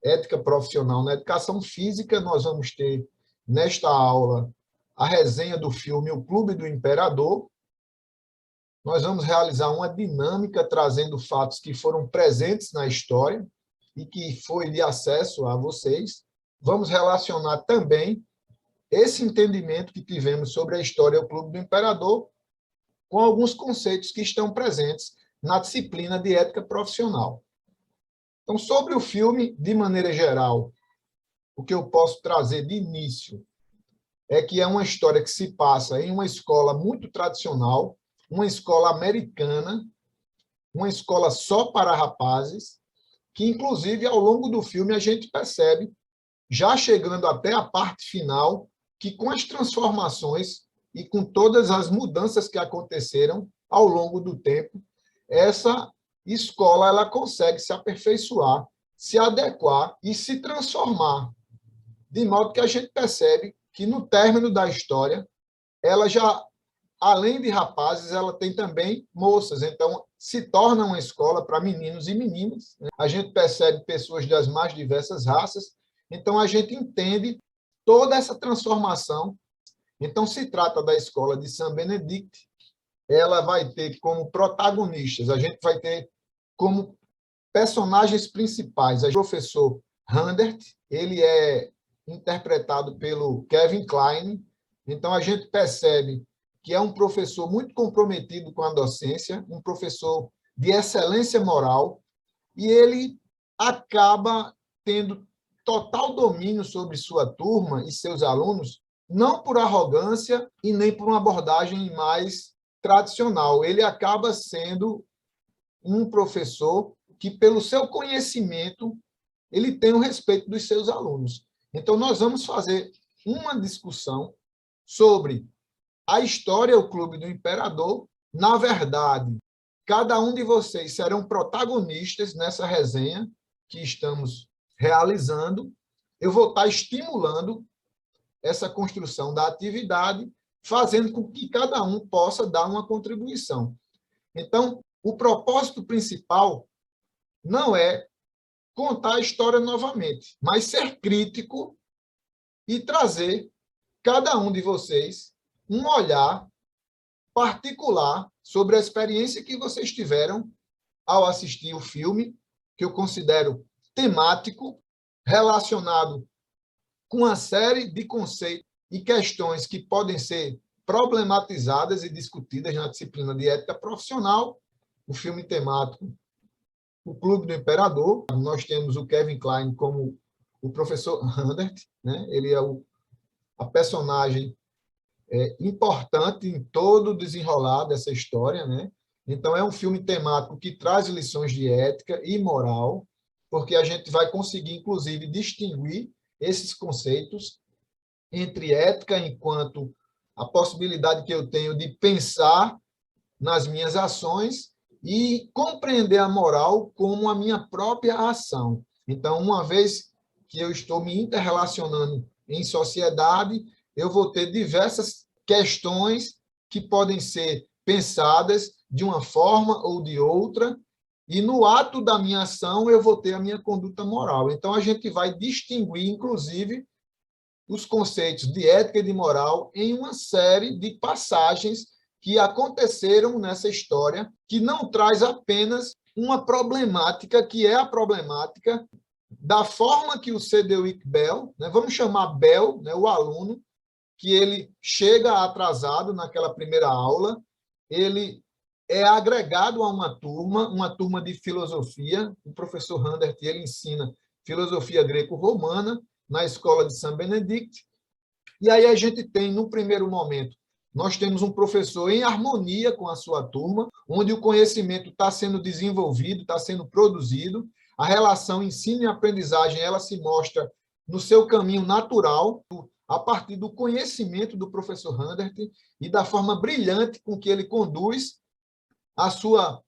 ética profissional na educação física. Nós vamos ter, nesta aula, a resenha do filme O Clube do Imperador. Nós vamos realizar uma dinâmica trazendo fatos que foram presentes na história e que foi de acesso a vocês. Vamos relacionar também esse entendimento que tivemos sobre a história do Clube do Imperador com alguns conceitos que estão presentes na disciplina de ética profissional. Então, sobre o filme, de maneira geral, o que eu posso trazer de início é que é uma história que se passa em uma escola muito tradicional, uma escola americana, uma escola só para rapazes, que, inclusive, ao longo do filme, a gente percebe, já chegando até a parte final, que com as transformações e com todas as mudanças que aconteceram ao longo do tempo, essa escola ela consegue se aperfeiçoar, se adequar e se transformar, de modo que a gente percebe que, no término da história, ela já, além de rapazes, ela tem também moças. Então, se torna uma escola para meninos e meninas. A gente percebe pessoas das mais diversas raças. Então, a gente entende toda essa transformação. Então, se trata da escola de Saint Benedict. Ela vai ter como protagonistas, a gente vai ter como personagens principais o professor Handert. Ele é interpretado pelo Kevin Kline. Então, a gente percebe que é um professor muito comprometido com a docência, um professor de excelência moral, e ele acaba tendo total domínio sobre sua turma e seus alunos, não por arrogância e nem por uma abordagem mais tradicional. Ele acaba sendo um professor que, pelo seu conhecimento, ele tem o respeito dos seus alunos. Então, nós vamos fazer uma discussão sobre a história, o Clube do Imperador. Na verdade, cada um de vocês serão protagonistas nessa resenha que estamos realizando. Eu vou estar estimulando essa construção da atividade, fazendo com que cada um possa dar uma contribuição. Então, o propósito principal não é contar a história novamente, mas ser crítico e trazer cada um de vocês um olhar particular sobre a experiência que vocês tiveram ao assistir o filme, que eu considero temático, relacionado com uma série de conceitos e questões que podem ser problematizadas e discutidas na disciplina de ética profissional. O filme temático O Clube do Imperador. Nós temos o Kevin Kline como o professor Handert, né? Ele é a personagem importante em todo o desenrolar dessa história, né? Então, é um filme temático que traz lições de ética e moral, porque a gente vai conseguir, inclusive, distinguir esses conceitos entre ética enquanto a possibilidade que eu tenho de pensar nas minhas ações e compreender a moral como a minha própria ação. Então, uma vez que eu estou me interrelacionando em sociedade, eu vou ter diversas questões que podem ser pensadas de uma forma ou de outra, e no ato da minha ação eu vou ter a minha conduta moral. Então, a gente vai distinguir, inclusive, os conceitos de ética e de moral em uma série de passagens que aconteceram nessa história, que não traz apenas uma problemática, que é a problemática da forma que o Cedric Bell, né, vamos chamar Bell, né, o aluno, que ele chega atrasado naquela primeira aula, ele é agregado a uma turma de filosofia. O professor Handert, ele ensina filosofia greco-romana na escola de Saint Benedict. E aí a gente tem, no primeiro momento, nós temos um professor em harmonia com a sua turma, onde o conhecimento está sendo desenvolvido, está sendo produzido, a relação ensino e aprendizagem ela se mostra no seu caminho natural, a partir do conhecimento do professor Handert e da forma brilhante com que ele conduz a sua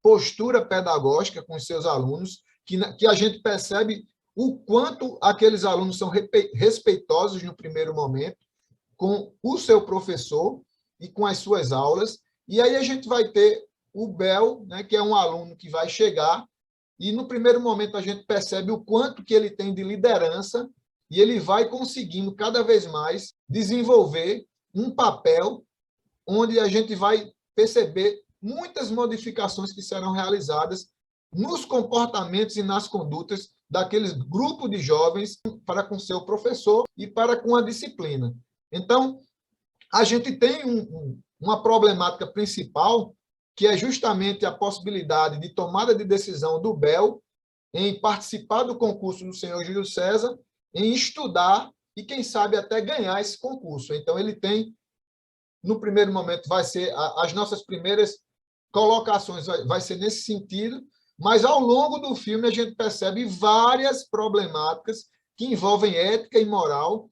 postura pedagógica com os seus alunos, que a gente percebe o quanto aqueles alunos são respeitosos no primeiro momento com o seu professor e com as suas aulas. E aí a gente vai ter o Bell, né, que é um aluno que vai chegar e no primeiro momento a gente percebe o quanto que ele tem de liderança e ele vai conseguindo cada vez mais desenvolver um papel onde a gente vai perceber muitas modificações que serão realizadas nos comportamentos e nas condutas daqueles grupos de jovens para com seu professor e para com a disciplina. Então, a gente tem uma problemática principal, que é justamente a possibilidade de tomada de decisão do BEL em participar do concurso do senhor Júlio César, em estudar e, quem sabe, até ganhar esse concurso. Então, ele tem, no primeiro momento, vai ser as nossas primeiras colocações, vai ser nesse sentido, mas, ao longo do filme, a gente percebe várias problemáticas que envolvem ética e moral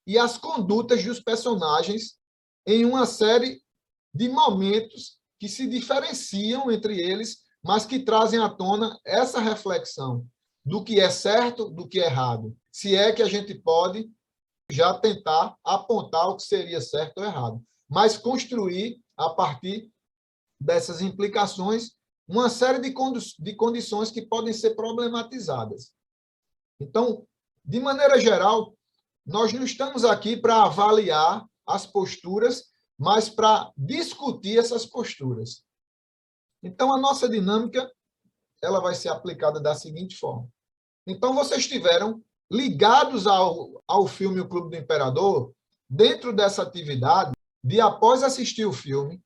e as condutas dos personagens em uma série de momentos que se diferenciam entre eles, mas que trazem à tona essa reflexão do que é certo, do que é errado. Se é que a gente pode já tentar apontar o que seria certo ou errado, mas construir, a partir dessas implicações, uma série de condições que podem ser problematizadas. Então, de maneira geral, nós não estamos aqui para avaliar as posturas, mas para discutir essas posturas. Então, a nossa dinâmica ela vai ser aplicada da seguinte forma. Então, vocês estiveram ligados ao filme O Clube do Imperador, dentro dessa atividade de, após assistir o filme,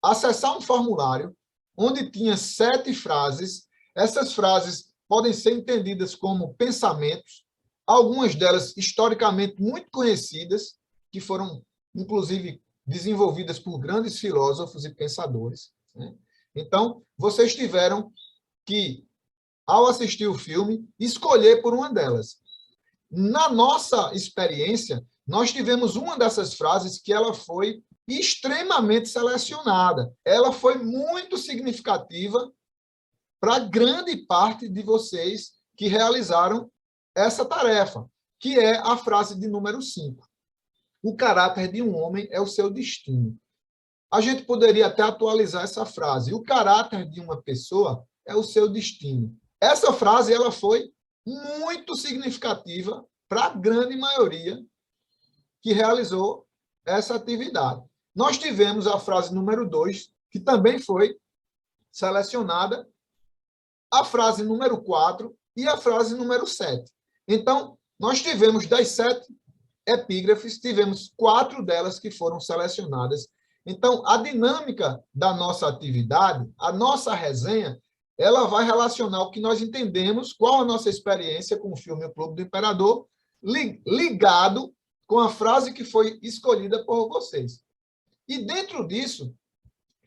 acessar um formulário onde tinha 7 frases. Essas frases podem ser entendidas como pensamentos, algumas delas historicamente muito conhecidas, que foram, inclusive, desenvolvidas por grandes filósofos e pensadores, né? Então, vocês tiveram que, ao assistir o filme, escolher por uma delas. Na nossa experiência, nós tivemos uma dessas frases que ela foi extremamente selecionada. Ela foi muito significativa para grande parte de vocês que realizaram essa tarefa, que é a frase de número 5. O caráter de um homem é o seu destino. A gente poderia até atualizar essa frase. O caráter de uma pessoa é o seu destino. Essa frase ela foi muito significativa para a grande maioria que realizou essa atividade. Nós tivemos a frase número 2, que também foi selecionada, a frase número 4 e a frase número 7. Então, nós tivemos das 7 epígrafes, tivemos 4 delas que foram selecionadas. Então, a dinâmica da nossa atividade, a nossa resenha, ela vai relacionar o que nós entendemos, qual a nossa experiência com o filme O Clube do Imperador, ligado com a frase que foi escolhida por vocês. E dentro disso,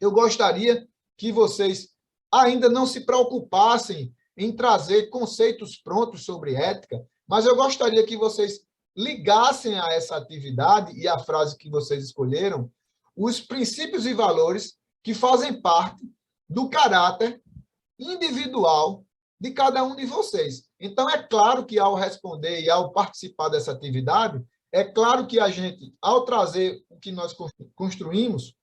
eu gostaria que vocês ainda não se preocupassem em trazer conceitos prontos sobre ética, mas eu gostaria que vocês ligassem a essa atividade e a frase que vocês escolheram os princípios e valores que fazem parte do caráter individual de cada um de vocês. Então, é claro que, ao responder e ao participar dessa atividade, é claro que a gente, ao trazer o que nós construímos,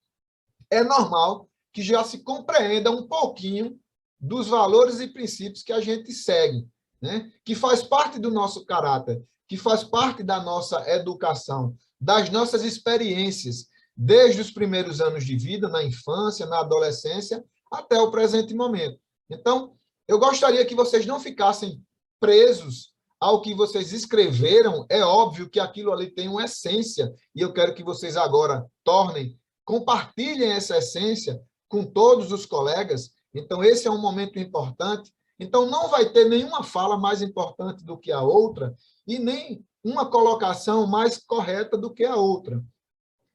é normal que já se compreenda um pouquinho dos valores e princípios que a gente segue, né? Que faz parte do nosso caráter, que faz parte da nossa educação, das nossas experiências, desde os primeiros anos de vida, na infância, na adolescência, até o presente momento. Então, eu gostaria que vocês não ficassem presos ao que vocês escreveram. É óbvio que aquilo ali tem uma essência, e eu quero que vocês agora compartilhem essa essência com todos os colegas. Então, esse é um momento importante. Então, não vai ter nenhuma fala mais importante do que a outra e nem uma colocação mais correta do que a outra.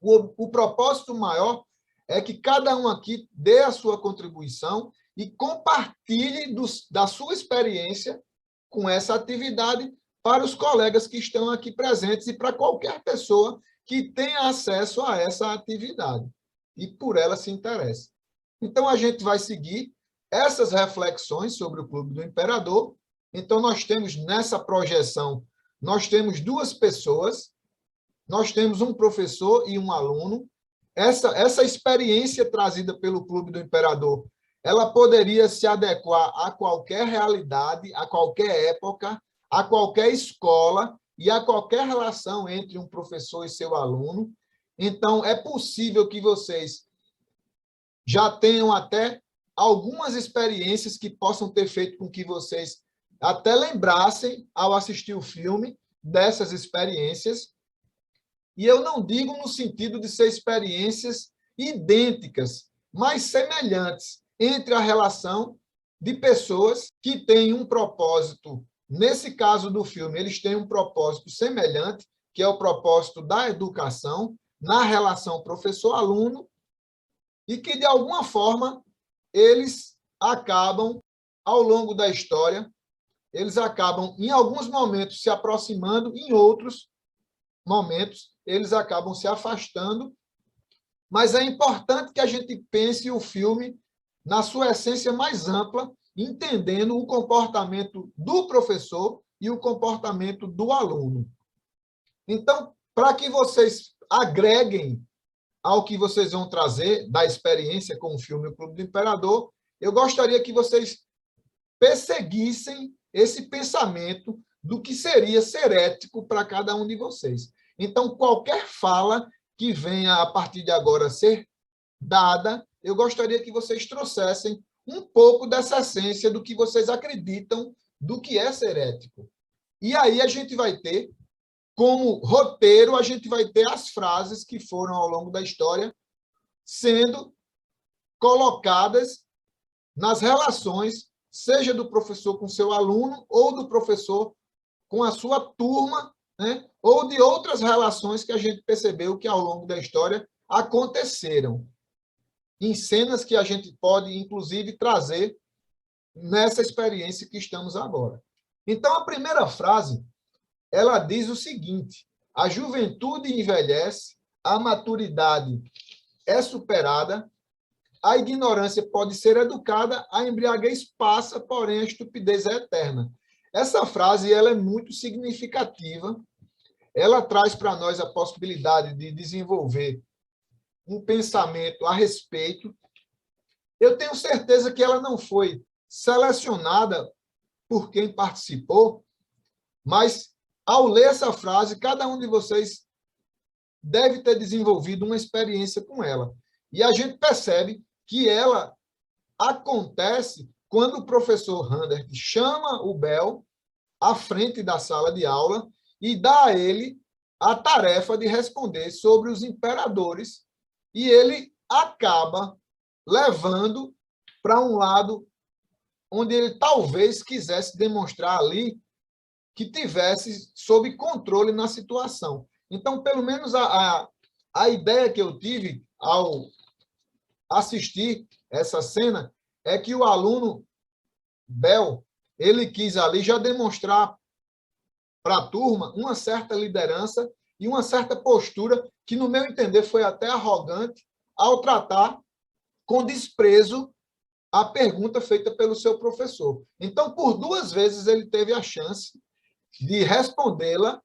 O propósito maior é que cada um aqui dê a sua contribuição e compartilhe da sua experiência com essa atividade para os colegas que estão aqui presentes e para qualquer pessoa que tenha acesso a essa atividade e por ela se interesse. Então, a gente vai seguir essas reflexões sobre o Clube do Imperador. Então, nós temos nessa projeção, nós temos 2 pessoas, nós temos um professor e um aluno. Essa experiência trazida pelo Clube do Imperador, ela poderia se adequar a qualquer realidade, a qualquer época, a qualquer escola e a qualquer relação entre um professor e seu aluno. Então, é possível que vocês já tenham até algumas experiências que possam ter feito com que vocês até lembrassem, ao assistir o filme, dessas experiências. E eu não digo no sentido de ser experiências idênticas, mas semelhantes entre a relação de pessoas que têm um propósito. Nesse caso do filme, eles têm um propósito semelhante, que é o propósito da educação, na relação professor-aluno, e que, de alguma forma, eles acabam, ao longo da história, eles acabam, em alguns momentos, se aproximando, em outros momentos, eles acabam se afastando, mas é importante que a gente pense o filme na sua essência mais ampla, entendendo o comportamento do professor e o comportamento do aluno. Então, para que vocês agreguem ao que vocês vão trazer da experiência com o filme O Clube do Imperador, eu gostaria que vocês perseguissem esse pensamento do que seria ser ético para cada um de vocês. Então, qualquer fala que venha a partir de agora ser dada, eu gostaria que vocês trouxessem um pouco dessa essência do que vocês acreditam do que é ser ético. E aí a gente vai ter, como roteiro, a gente vai ter as frases que foram ao longo da história sendo colocadas nas relações, seja do professor com seu aluno ou do professor com a sua turma, né? Ou de outras relações que a gente percebeu que ao longo da história aconteceram, em cenas que a gente pode, inclusive, trazer nessa experiência que estamos agora. Então, a primeira frase, ela diz o seguinte: a juventude envelhece, a maturidade é superada, a ignorância pode ser educada, a embriaguez passa, porém a estupidez é eterna. Essa frase ela é muito significativa. Ela traz para nós a possibilidade de desenvolver um pensamento a respeito. Eu tenho certeza que ela não foi selecionada por quem participou, mas, ao ler essa frase, cada um de vocês deve ter desenvolvido uma experiência com ela. E a gente percebe que ela acontece quando o professor Randert chama o Bell à frente da sala de aula e dá a ele a tarefa de responder sobre os imperadores, e ele acaba levando para um lado onde ele talvez quisesse demonstrar ali que tivesse sob controle na situação. Então, pelo menos a ideia que eu tive ao assistir essa cena é que o aluno Bell, ele quis ali já demonstrar para a turma uma certa liderança e uma certa postura que, no meu entender, foi até arrogante ao tratar com desprezo a pergunta feita pelo seu professor. Então, por duas vezes, ele teve a chance de respondê-la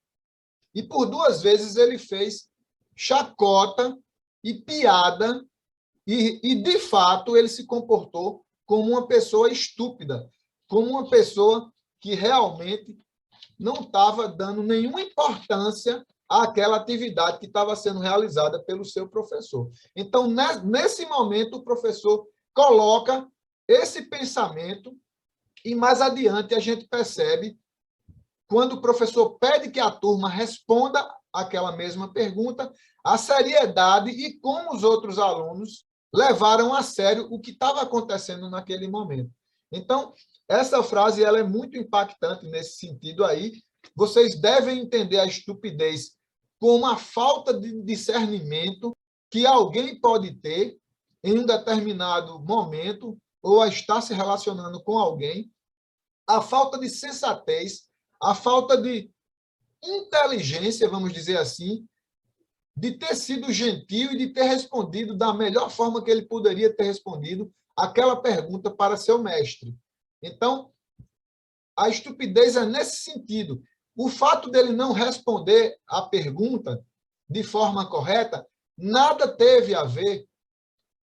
e, por duas vezes, ele fez chacota e piada e, de fato, ele se comportou como uma pessoa estúpida, como uma pessoa que realmente não estava dando nenhuma importância àquela atividade que estava sendo realizada pelo seu professor. Então, nesse momento, o professor coloca esse pensamento e, mais adiante, a gente percebe, quando o professor pede que a turma responda aquela mesma pergunta, a seriedade e como os outros alunos levaram a sério o que estava acontecendo naquele momento. Então, essa frase ela é muito impactante nesse sentido aí. Vocês devem entender a estupidez como a falta de discernimento que alguém pode ter em um determinado momento ou a estar se relacionando com alguém, a falta de sensatez, a falta de inteligência, vamos dizer assim, de ter sido gentil e de ter respondido da melhor forma que ele poderia ter respondido aquela pergunta para seu mestre. Então, a estupidez é nesse sentido. O fato dele não responder a pergunta de forma correta nada teve a ver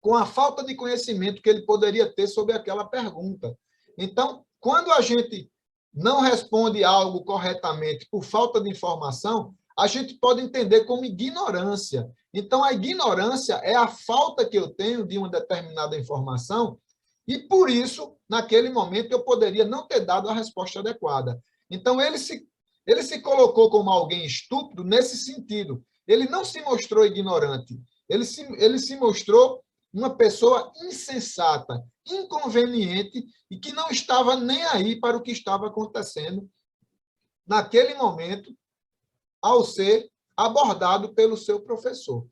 com a falta de conhecimento que ele poderia ter sobre aquela pergunta. Então, quando a gente não responde algo corretamente por falta de informação, a gente pode entender como ignorância. Então, a ignorância é a falta que eu tenho de uma determinada informação e, por isso, naquele momento, eu poderia não ter dado a resposta adequada. Então, ele se colocou como alguém estúpido nesse sentido. Ele não se mostrou ignorante. Ele se mostrou uma pessoa insensata, inconveniente e que não estava nem aí para o que estava acontecendo naquele momento ao ser abordado pelo seu professor.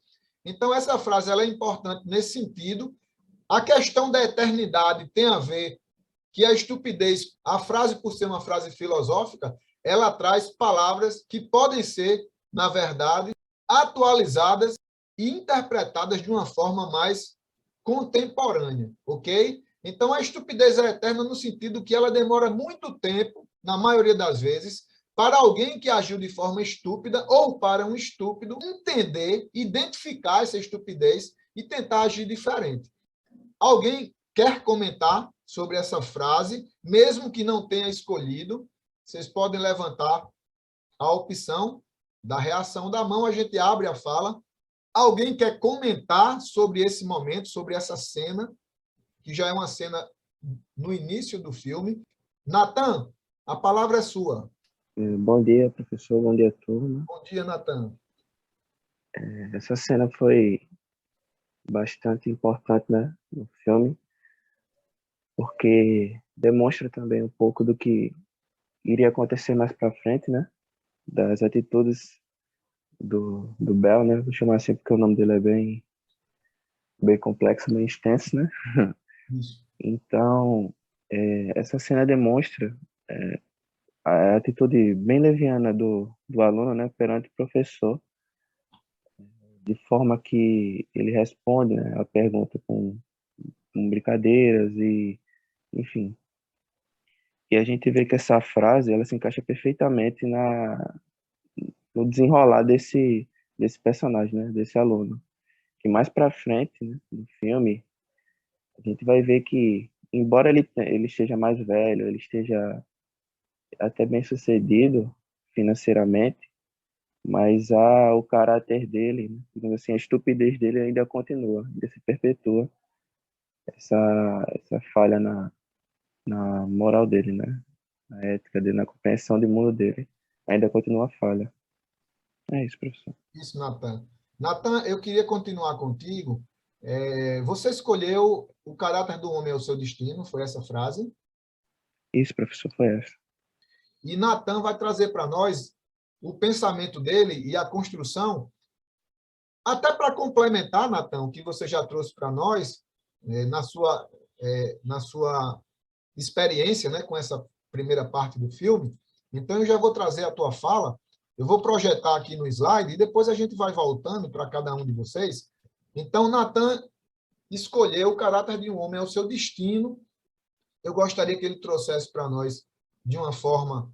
Então, essa frase ela é importante nesse sentido. A questão da eternidade tem a ver que a estupidez, a frase, por ser uma frase filosófica, ela traz palavras que podem ser, na verdade, atualizadas e interpretadas de uma forma mais contemporânea, ok? Então, a estupidez é eterna no sentido que ela demora muito tempo, na maioria das vezes, para alguém que agiu de forma estúpida ou para um estúpido entender, identificar essa estupidez e tentar agir diferente. Alguém quer comentar sobre essa frase, mesmo que não tenha escolhido? Vocês podem levantar a opção da reação da mão, a gente abre a fala. Alguém quer comentar sobre esse momento, sobre essa cena, que já é uma cena no início do filme? Natan, a palavra é sua. Bom dia, professor. Bom dia, turma. Bom dia, Natan. Essa cena foi bastante importante, né, no filme, porque demonstra também um pouco do que iria acontecer mais para frente, né, das atitudes do Bell, né, vou chamar assim porque o nome dele é bem complexo, bem extenso, né. Isso. Então, essa cena demonstra a atitude bem leviana do aluno, né, perante o professor, de forma que ele responde, né, a pergunta com brincadeiras e, enfim. E a gente vê que essa frase, ela se encaixa perfeitamente no desenrolar desse personagem, né, desse aluno. Que mais para frente, né, no filme, a gente vai ver que, embora ele esteja mais velho, ele esteja até bem sucedido financeiramente, mas o caráter dele, né, digamos assim, a estupidez dele ainda continua, ainda se perpetua essa falha na moral dele, né? Na ética dele, na compreensão de mundo dele. Ainda continua falha. É isso, professor. Isso, Natan. Natan, eu queria continuar contigo. Você escolheu o caráter do homem é o seu destino, foi essa frase. Isso, professor, foi essa. E Natan vai trazer para nós o pensamento dele e a construção, até para complementar, Natan, o que você já trouxe para nós, na sua experiência, né, com essa primeira parte do filme. Então, eu já vou trazer a tua fala, eu vou projetar aqui no slide e depois a gente vai voltando para cada um de vocês. Então, Natan escolheu o caráter de um homem é o seu destino. Eu gostaria que ele trouxesse para nós, de uma forma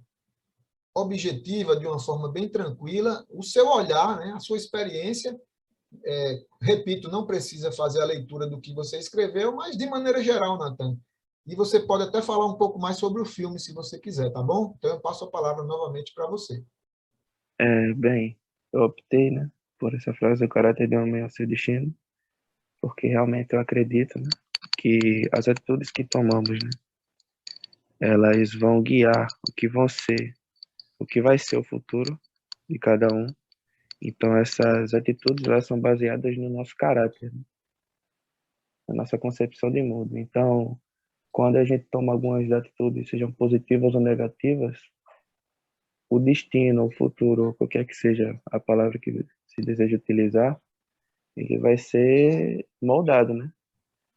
objetiva, de uma forma bem tranquila, o seu olhar, né, a sua experiência. Repito, não precisa fazer a leitura do que você escreveu, mas de maneira geral, Natan. E você pode até falar um pouco mais sobre o filme, se você quiser, tá bom? Então, eu passo a palavra novamente para você. Bem, eu optei, né, por essa frase, o caráter de um homem ao seu destino, porque realmente eu acredito, né, que as atitudes que tomamos, né, elas vão guiar o que vão ser, o que vai ser o futuro de cada um. Então, essas atitudes, elas são baseadas no nosso caráter, né, na nossa concepção de mundo. Então, quando a gente toma algumas atitudes, sejam positivas ou negativas, o destino, o futuro, qualquer que seja a palavra que se deseja utilizar, ele vai ser moldado, né?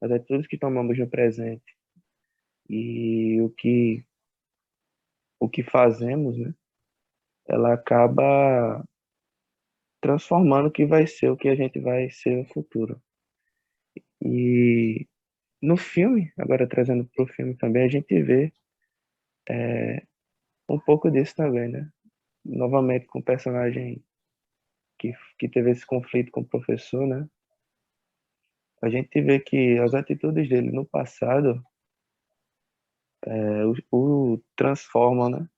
As atitudes que tomamos no presente e o que fazemos, né? Ela acaba transformando o que vai ser o que a gente vai ser no futuro. E no filme, agora trazendo para o filme também, a gente vê um pouco disso também, né? Novamente com o personagem que teve esse conflito com o professor, né? a gente vê que as atitudes dele no passado o transformam, né?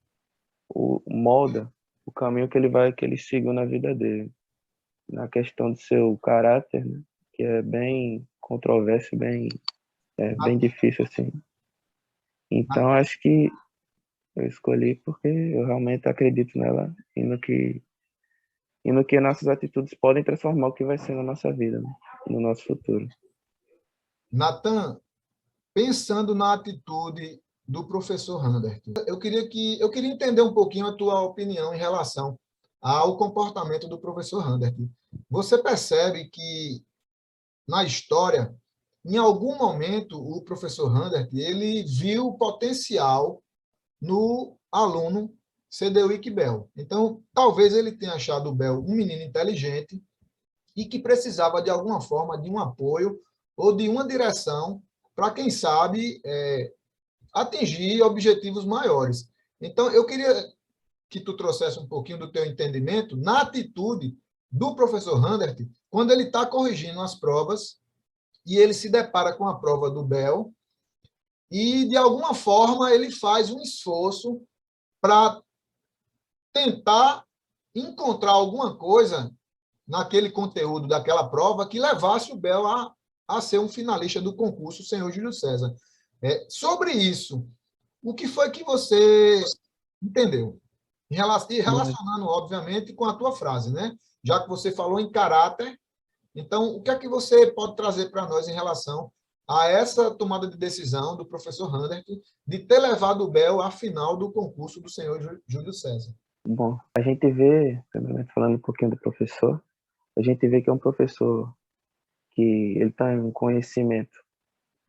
O molda o caminho que ele seguiu na vida dele. Na questão do seu caráter, né? Que é bem controverso, bem Na- difícil, assim. na- Então, acho que eu escolhi porque eu realmente acredito nela e no que nossas atitudes podem transformar o que vai ser na nossa vida, né? No nosso futuro. Natan, pensando na atitude do professor Randert, eu queria entender um pouquinho a tua opinião em relação ao comportamento do professor Randert. Você percebe que na história, em algum momento, o professor Randert, ele viu o potencial no aluno Cedeuic Bell. Então, talvez ele tenha achado o Bell um menino inteligente e que precisava, de alguma forma, de um apoio ou de uma direção para, quem sabe, atingir objetivos maiores. Então, eu queria que tu trouxesse um pouquinho do teu entendimento na atitude do professor Randert quando ele está corrigindo as provas e ele se depara com a prova do Bell e, de alguma forma, ele faz um esforço para tentar encontrar alguma coisa naquele conteúdo daquela prova que levasse o Bel a ser um finalista do concurso Senhor Júlio César. Sobre isso, o que foi que você entendeu? Bom, Relacionando, obviamente, com a tua frase, né? Já que você falou em caráter, então, o que é que você pode trazer para nós em relação a essa tomada de decisão do professor Randert de ter levado o Bel à final do concurso do Senhor Júlio César? bom, a gente vê, primeiramente falando um pouquinho do professor, a gente vê que é um professor que ele está em um conhecimento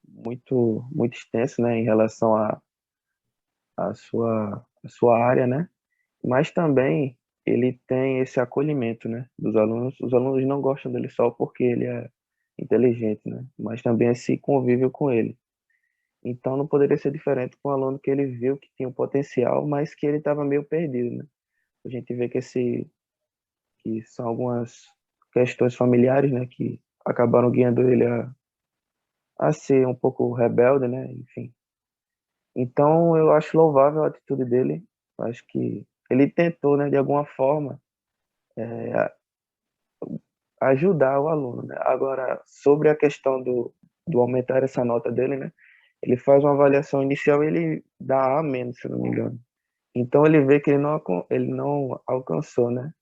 muito extenso, né, em relação à sua área, né? Mas também ele tem esse acolhimento, né, dos alunos. Os alunos não gostam dele só porque ele é inteligente, né? Mas também esse convívio com ele. Então não poderia ser diferente com um aluno que ele viu que tinha um potencial, mas que ele estava meio perdido, né? A gente vê que são algumas questões familiares, né, que acabaram guiando ele a ser um pouco rebelde, né? Enfim. Então eu acho louvável a atitude dele. Eu acho que ele tentou, né, de alguma forma, ajudar o aluno, né? Agora, sobre a questão do aumentar essa nota dele, né? Ele faz uma avaliação inicial e ele dá A menos, se eu não me engano. Então ele vê que ele não alcançou, né?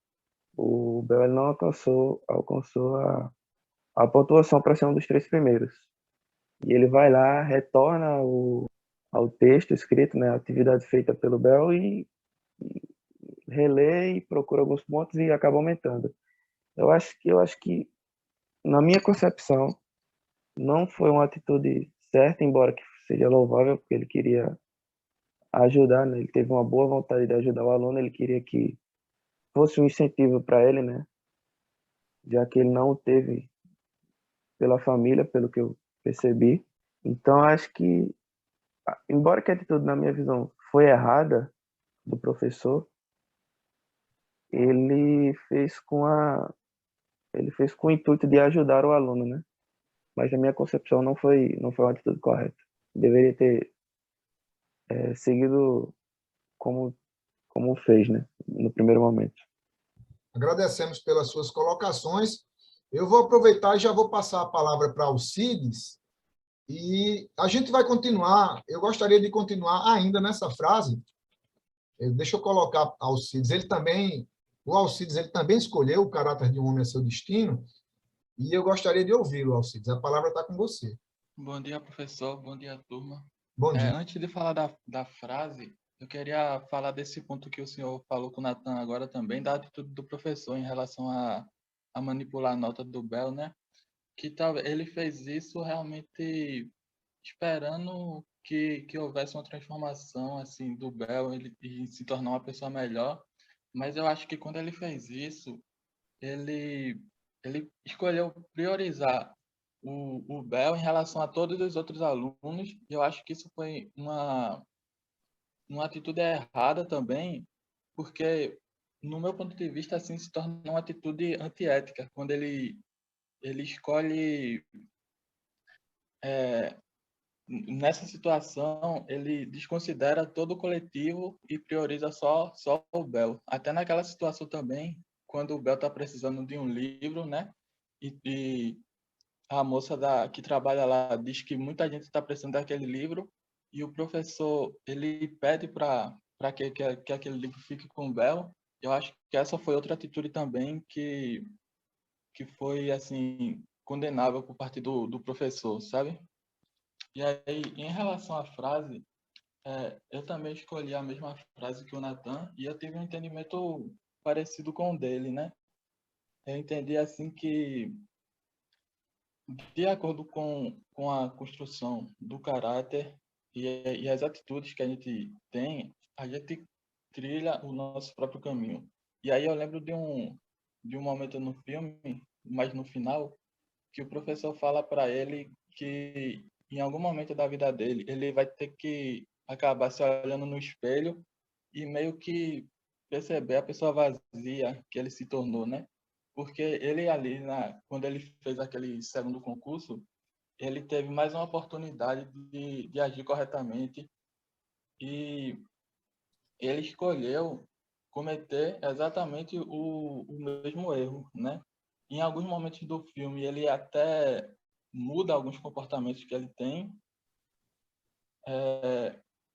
O Bel ele não alcançou a pontuação para ser um dos três primeiros. E ele vai lá, retorna ao texto escrito, né? A atividade feita pelo Bel e relê e procura alguns pontos e acaba aumentando. Eu acho que na minha concepção não foi uma atitude certa, embora que seja louvável, porque ele queria ajudar, né? Ele teve uma boa vontade de ajudar o aluno, ele queria que fosse um incentivo para ele, né? Já que ele não o teve pela família, pelo que eu percebi. Então, acho que, embora que a atitude, na minha visão, foi errada do professor, ele fez com a ele fez com o intuito de ajudar o aluno, né? Mas na minha concepção não foi uma atitude correta. Deveria ter seguido como como fez, né? No primeiro momento. Agradecemos pelas suas colocações. Eu vou aproveitar e já vou passar a palavra para Alcides, e a gente vai continuar. Eu gostaria de continuar ainda nessa frase. Deixa eu colocar Alcides. O Alcides, ele também escolheu o caráter de um homem a seu destino, e eu gostaria de ouvi-lo, Alcides. A palavra está com você. Bom dia, professor. Bom dia, turma. Bom dia. Antes de falar da frase, eu queria falar desse ponto que o senhor falou com o Natan agora também, da atitude do professor em relação a manipular a nota do Bell, né? Que tal, ele fez isso realmente esperando que houvesse uma transformação assim do Bell ele e se tornar uma pessoa melhor. Mas eu acho que quando ele fez isso, ele, ele escolheu priorizar o Bel em relação a todos os outros alunos, e eu acho que isso foi uma atitude errada também, porque, no meu ponto de vista, assim, se torna uma atitude antiética, quando ele escolhe nessa situação, ele desconsidera todo o coletivo e prioriza só o Bel. Até naquela situação também, quando o Bel está precisando de um livro, né? E a moça que trabalha lá diz que muita gente está precisando daquele livro e o professor ele pede para que aquele livro fique com o Bel. Eu acho que essa foi outra atitude também que foi assim condenável por parte do professor, sabe? E aí, em relação à frase, eu também escolhi a mesma frase que o Nathan e eu tive um entendimento parecido com o dele, né? Eu entendi assim que, de acordo com a construção do caráter e as atitudes que a gente tem, a gente trilha o nosso próprio caminho. E aí eu lembro de um momento no filme, mas no final, que o professor fala para ele que em algum momento da vida dele, ele vai ter que acabar se olhando no espelho e meio que perceber a pessoa vazia que ele se tornou, né? Porque ele ali, quando ele fez aquele segundo concurso, ele teve mais uma oportunidade de agir corretamente e ele escolheu cometer exatamente o mesmo erro, né? Em alguns momentos do filme, ele até muda alguns comportamentos que ele tem,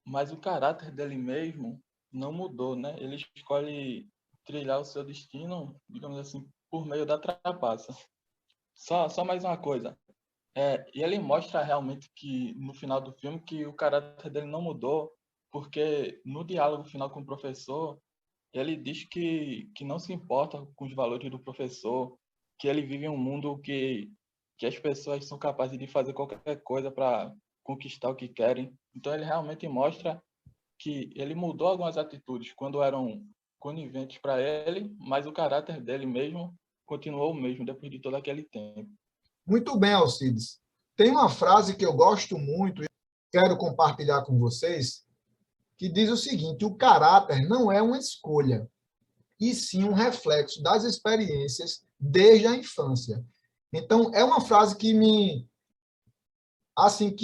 mas o caráter dele mesmo não mudou, né? Ele escolhe trilhar o seu destino, digamos assim, por meio da trapaça. Só mais uma coisa. E ele mostra realmente que, no final do filme, que o caráter dele não mudou, porque no diálogo final com o professor, ele diz que não se importa com os valores do professor, que ele vive em um mundo que as pessoas são capazes de fazer qualquer coisa para conquistar o que querem. Então, ele realmente mostra que ele mudou algumas atitudes quando eram coniventes para ele, mas o caráter dele mesmo continuou o mesmo depois de todo aquele tempo. Muito bem, Alcides. Tem uma frase que eu gosto muito e quero compartilhar com vocês, que diz o seguinte: o caráter não é uma escolha, e sim um reflexo das experiências desde a infância. Então, é uma frase que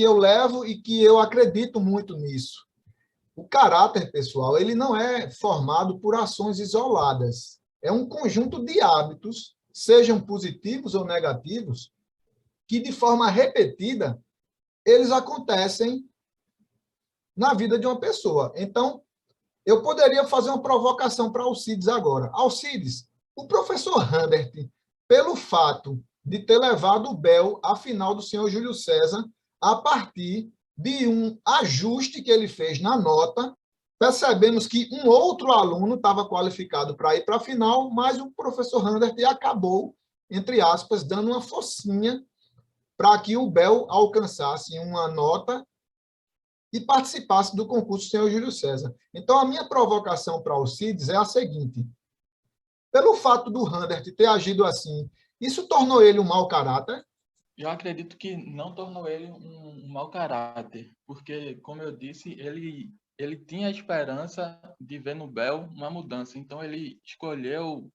eu levo e que eu acredito muito nisso. O caráter, pessoal, ele não é formado por ações isoladas. É um conjunto de hábitos, sejam positivos ou negativos, que de forma repetida eles acontecem na vida de uma pessoa. Então, eu poderia fazer uma provocação para Alcides agora. Alcides, o professor Randert, pelo fato de ter levado o Bel à final do senhor Júlio César, a partir de um ajuste que ele fez na nota, percebemos que um outro aluno estava qualificado para ir para a final, mas o professor Randert acabou, entre aspas, dando uma focinha para que o Bel alcançasse uma nota e participasse do concurso senhor Júlio César. Então, a minha provocação para Alcides é a seguinte: pelo fato do Randert ter agido assim, isso tornou ele um mau caráter? Eu acredito que não tornou ele um mau caráter, porque, como eu disse, ele tinha a esperança de ver no Bel uma mudança, então ele escolheu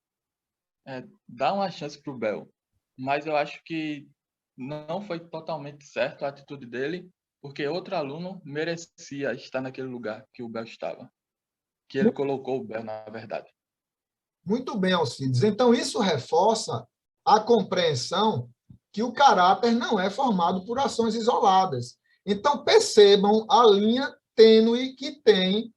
dar uma chance para o Bel. Mas eu acho que não foi totalmente certo a atitude dele, porque outro aluno merecia estar naquele lugar que o Bel estava, que ele colocou o Bel, na verdade. Muito bem, Alcides. Então, isso reforça a compreensão que o caráter não é formado por ações isoladas. Então, percebam a linha tênue que tem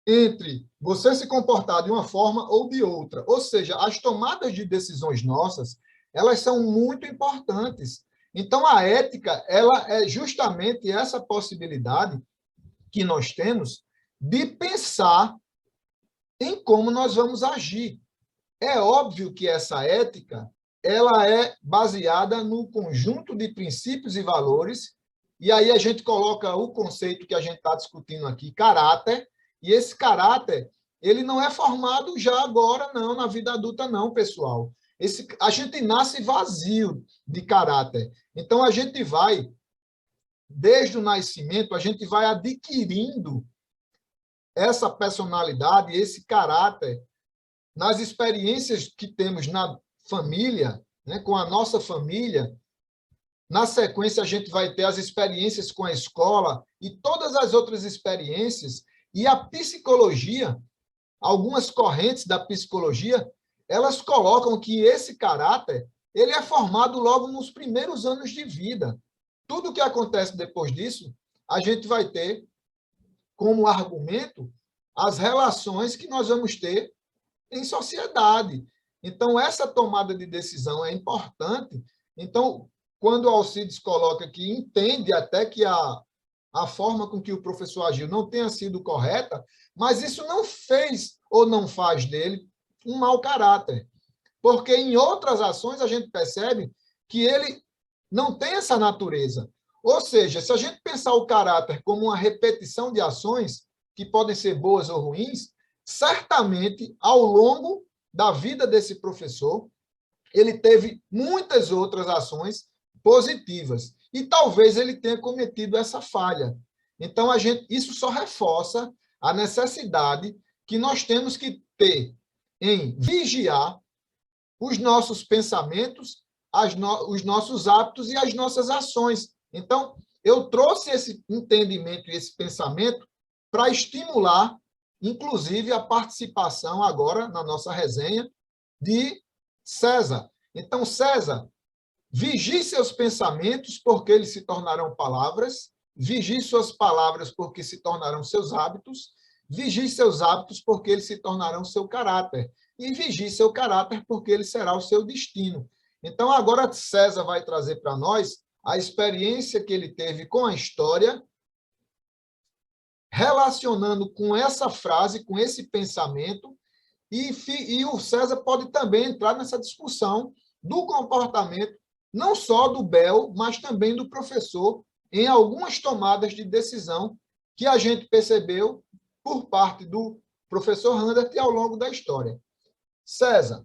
entre você se comportar de uma forma ou de outra. Ou seja, as tomadas de decisões nossas, elas são muito importantes. Então, a ética, ela é justamente essa possibilidade que nós temos de pensar em como nós vamos agir. É óbvio que essa ética, ela é baseada no conjunto de princípios e valores, e aí a gente coloca o conceito que a gente está discutindo aqui, caráter, e esse caráter, ele não é formado já agora, não, na vida adulta, não, pessoal. A gente nasce vazio de caráter. Então, a gente vai, desde o nascimento, a gente vai adquirindo essa personalidade, esse caráter, nas experiências que temos na família, né, com a nossa família, Na sequência, a gente vai ter as experiências com a escola e todas as outras experiências. E a psicologia, algumas correntes da psicologia, elas colocam que esse caráter ele é formado logo nos primeiros anos de vida. Tudo que acontece depois disso, a gente vai ter como argumento as relações que nós vamos ter em sociedade. Então, essa tomada de decisão é importante. Então, quando o Alcides coloca que entende até que a forma com que o professor agiu não tenha sido correta, mas isso não fez ou não faz dele um mau caráter. Porque em outras ações a gente percebe que ele não tem essa natureza. Ou seja, se a gente pensar o caráter como uma repetição de ações, que podem ser boas ou ruins, certamente, ao longo da vida desse professor, ele teve muitas outras ações positivas. E talvez ele tenha cometido essa falha. Então, isso só reforça a necessidade que nós temos que ter em vigiar os nossos pensamentos, os nossos hábitos e as nossas ações. Então, eu trouxe esse entendimento e esse pensamento para estimular, inclusive, a participação agora na nossa resenha de César. Então, César, vigie seus pensamentos, porque eles se tornarão palavras. Vigie suas palavras, porque se tornarão seus hábitos. Vigie seus hábitos, porque eles se tornarão seu caráter. E vigie seu caráter, porque ele será o seu destino. Então, agora César vai trazer para nós a experiência que ele teve com a história, relacionando com essa frase, com esse pensamento, e o César pode também entrar nessa discussão do comportamento, não só do Bel, mas também do professor, em algumas tomadas de decisão que a gente percebeu por parte do professor Randert ao longo da história. César,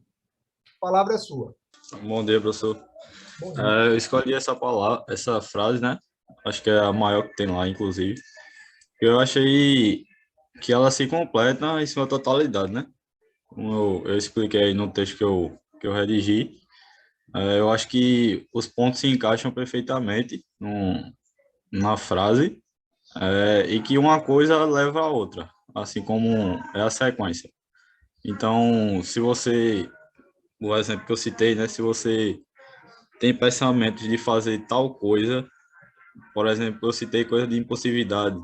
a palavra é sua. Bom dia, professor. Bom dia. Eu escolhi essa frase, né? Acho que é a maior que tem lá, inclusive. Eu achei que ela se completa em sua totalidade, né? Como eu expliquei aí no texto que eu redigi, eu acho que os pontos se encaixam perfeitamente na frase, e que uma coisa leva a outra, assim como é a sequência. Então, o exemplo que eu citei, né? Se você tem pensamentos de fazer tal coisa, por exemplo, eu citei coisa de impulsividade,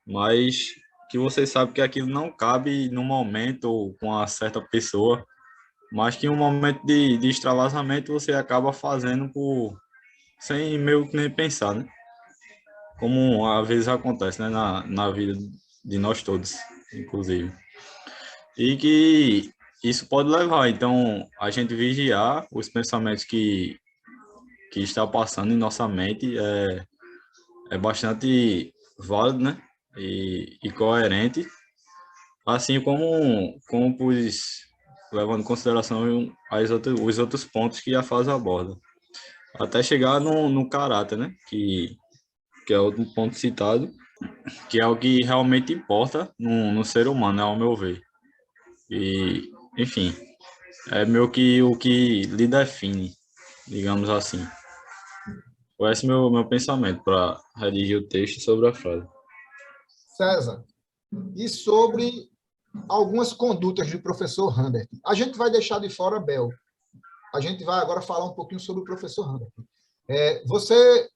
mas que você sabe que aquilo não cabe no momento ou com uma certa pessoa, mas que em um momento de extravasamento você acaba fazendo sem meio que nem pensar, né? Como às vezes acontece, né? Na vida de nós todos, inclusive. E que isso pode levar, então, a gente vigiar os pensamentos que está passando em nossa mente é bastante válido, né? E coerente, assim como levando em consideração os outros pontos que a frase aborda, até chegar no caráter, né? Que é outro ponto citado, que é o que realmente importa no ser humano, ao meu ver. E, enfim, é meio que o que lhe define, digamos assim. Esse é meu pensamento para redigir o texto sobre a frase. César, e sobre algumas condutas do professor Randert. A gente vai deixar de fora Bel. A gente vai agora falar um pouquinho sobre o professor Randert. Você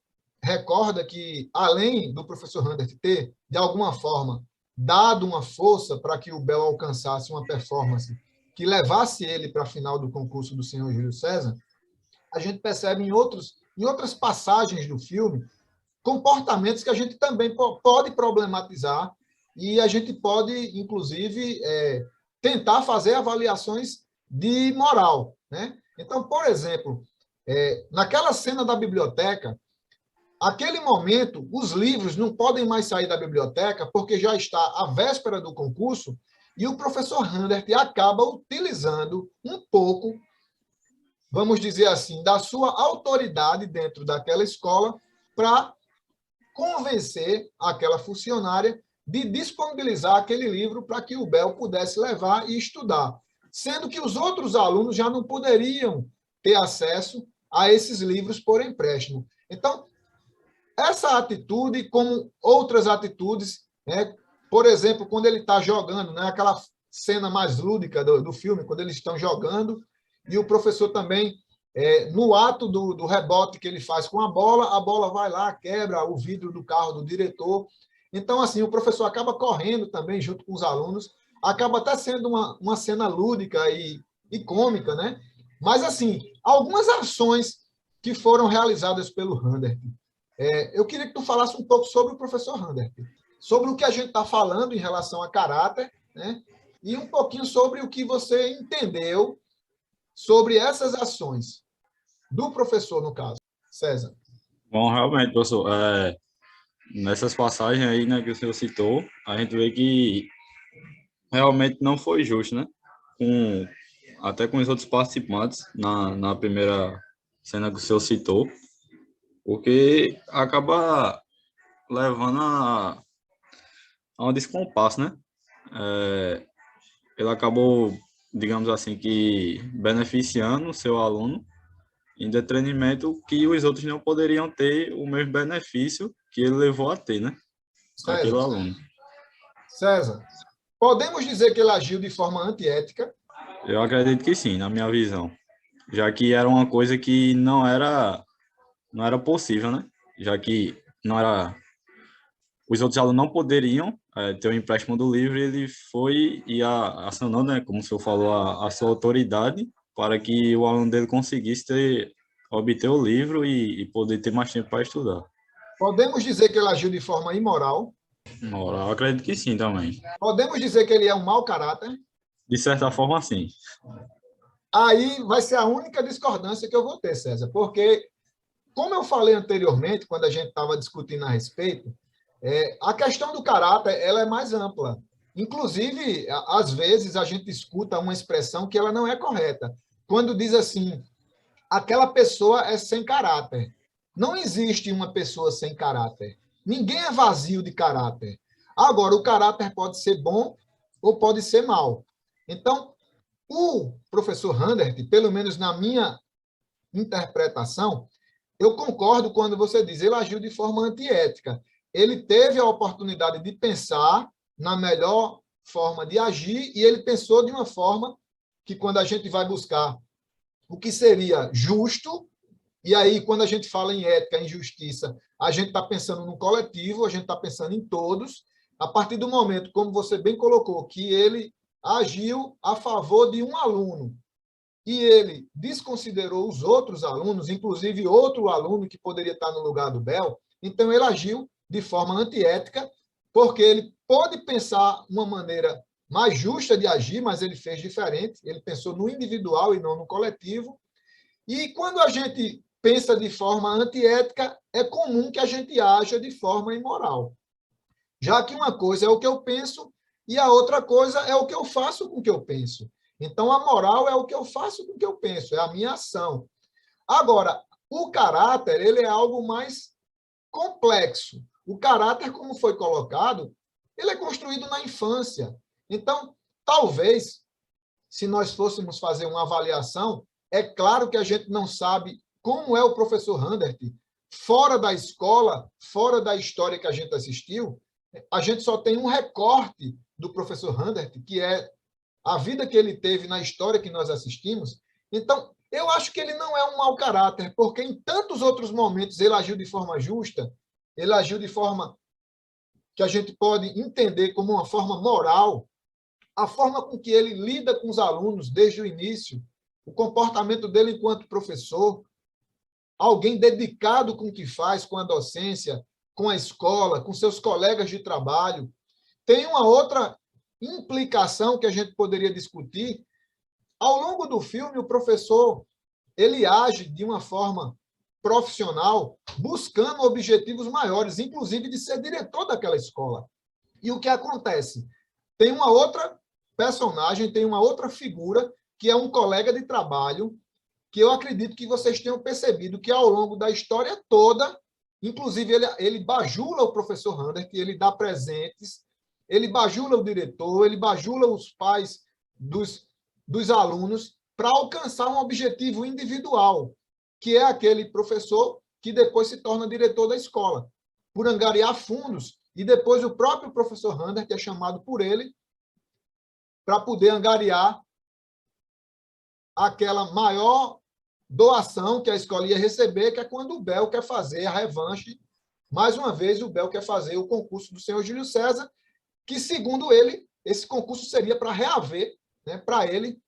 recorda que, além do professor Randert ter, de alguma forma, dado uma força para que o Bel alcançasse uma performance que levasse ele para a final do concurso do senhor Júlio César, a gente percebe em outras passagens do filme comportamentos que a gente também pode problematizar e a gente pode, inclusive, tentar fazer avaliações de moral, né? Então, por exemplo, naquela cena da biblioteca, aquele momento, os livros não podem mais sair da biblioteca porque já está a véspera do concurso e o professor Randert acaba utilizando um pouco, vamos dizer assim, da sua autoridade dentro daquela escola para convencer aquela funcionária de disponibilizar aquele livro para que o Bel pudesse levar e estudar, sendo que os outros alunos já não poderiam ter acesso a esses livros por empréstimo. Então, essa atitude, como outras atitudes, né? Por exemplo, quando ele está jogando, né? Aquela cena mais lúdica do filme, quando eles estão jogando, e o professor também, no ato do rebote que ele faz com a bola vai lá, quebra o vidro do carro do diretor. Então, assim, o professor acaba correndo também junto com os alunos, acaba até sendo uma cena lúdica e cômica, né? Mas, assim, algumas ações que foram realizadas pelo Randert. Eu queria que tu falasse um pouco sobre o professor Randert, sobre o que a gente está falando em relação a caráter, né? E um pouquinho sobre o que você entendeu sobre essas ações do professor, no caso. César. Bom, realmente, professor, nessas passagens aí, né, que o senhor citou, a gente vê que realmente não foi justo, né? Até com os outros participantes na primeira cena que o senhor citou, porque acaba levando a um descompasso, né? Ele acabou, digamos assim, que beneficiando o seu aluno em detrimento que os outros não poderiam ter o mesmo benefício que ele levou a ter, né? Aquele aluno. César, podemos dizer que ele agiu de forma antiética? Eu acredito que sim, na minha visão. Já que era uma coisa que não era possível, né? Já que não era... Os outros alunos não poderiam ter o empréstimo do livro, ele foi e acionou, né, como o senhor falou, a sua autoridade para que o aluno dele conseguisse obter o livro e poder ter mais tempo para estudar. Podemos dizer que ele agiu de forma imoral? Moral, eu acredito que sim também. Podemos dizer que ele é um mau caráter? De certa forma, sim. Aí vai ser a única discordância que eu vou ter, César, porque, como eu falei anteriormente, quando a gente estava discutindo a respeito, a questão do caráter ela é mais ampla. Inclusive, às vezes, a gente escuta uma expressão que ela não é correta. Quando diz assim, aquela pessoa é sem caráter. Não existe uma pessoa sem caráter. Ninguém é vazio de caráter. Agora, o caráter pode ser bom ou pode ser mau. Então, o professor Randert, pelo menos na minha interpretação, eu concordo quando você diz, ele agiu de forma antiética. Ele teve a oportunidade de pensar na melhor forma de agir e ele pensou de uma forma que, quando a gente vai buscar o que seria justo, e aí, quando a gente fala em ética, em justiça, a gente está pensando no coletivo, a gente está pensando em todos, a partir do momento, como você bem colocou, que ele agiu a favor de um aluno, e ele desconsiderou os outros alunos, inclusive outro aluno que poderia estar no lugar do Bel, então ele agiu de forma antiética, porque ele pode pensar uma maneira mais justa de agir, mas ele fez diferente, ele pensou no individual e não no coletivo. E quando a gente pensa de forma antiética, é comum que a gente haja de forma imoral. Já que uma coisa é o que eu penso e a outra coisa é o que eu faço com o que eu penso. Então, a moral é o que eu faço com o que eu penso, é a minha ação. Agora, o caráter, ele é algo mais complexo. O caráter, como foi colocado, ele é construído na infância. Então, talvez, se nós fôssemos fazer uma avaliação, é claro que a gente não sabe como é o professor Randert fora da escola, fora da história que a gente assistiu. A gente só tem um recorte do professor Randert, que é a vida que ele teve na história que nós assistimos. Então, eu acho que ele não é um mau caráter, porque em tantos outros momentos ele agiu de forma justa, ele agiu de forma que a gente pode entender como uma forma moral, a forma com que ele lida com os alunos desde o início, o comportamento dele enquanto professor, alguém dedicado com o que faz, com a docência, com a escola, com seus colegas de trabalho. Tem uma outra implicação que a gente poderia discutir. Ao longo do filme, o professor ele age de uma forma profissional, buscando objetivos maiores, inclusive de ser diretor daquela escola. E o que acontece? Tem uma outra personagem, tem uma outra figura, que é um colega de trabalho, que eu acredito que vocês tenham percebido que, ao longo da história toda, inclusive ele bajula o professor Randert, ele dá presentes, ele bajula o diretor, ele bajula os pais dos alunos para alcançar um objetivo individual, que é aquele professor que depois se torna diretor da escola, por angariar fundos, e depois o próprio professor Randert é chamado por ele para poder angariar aquela maior doação que a escola ia receber, que é quando o Bel quer fazer a revanche. Mais uma vez, o Bel quer fazer o concurso do senhor Júlio César, que, segundo ele, esse concurso seria para reaver, né, para ele,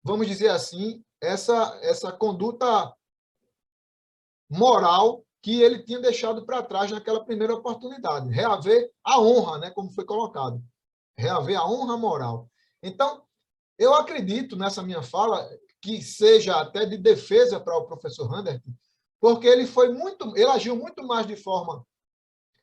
vamos dizer assim, essa conduta moral que ele tinha deixado para trás naquela primeira oportunidade. Reaver a honra, né, como foi colocado. Reaver a honra moral. Então, eu acredito nessa minha fala que seja até de defesa para o professor Randert, porque ele agiu muito mais de forma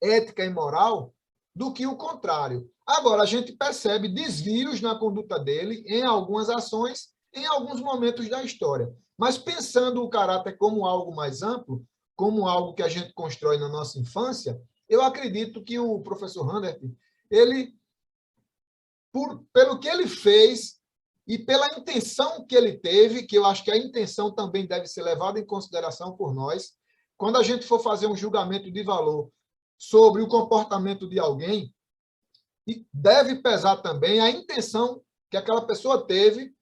ética e moral do que o contrário. Agora, a gente percebe desvios na conduta dele em algumas ações, em alguns momentos da história. Mas pensando o caráter como algo mais amplo, como algo que a gente constrói na nossa infância, eu acredito que o professor Randert, ele, pelo que ele fez e pela intenção que ele teve, que eu acho que a intenção também deve ser levada em consideração por nós, quando a gente for fazer um julgamento de valor sobre o comportamento de alguém, e deve pesar também a intenção que aquela pessoa teve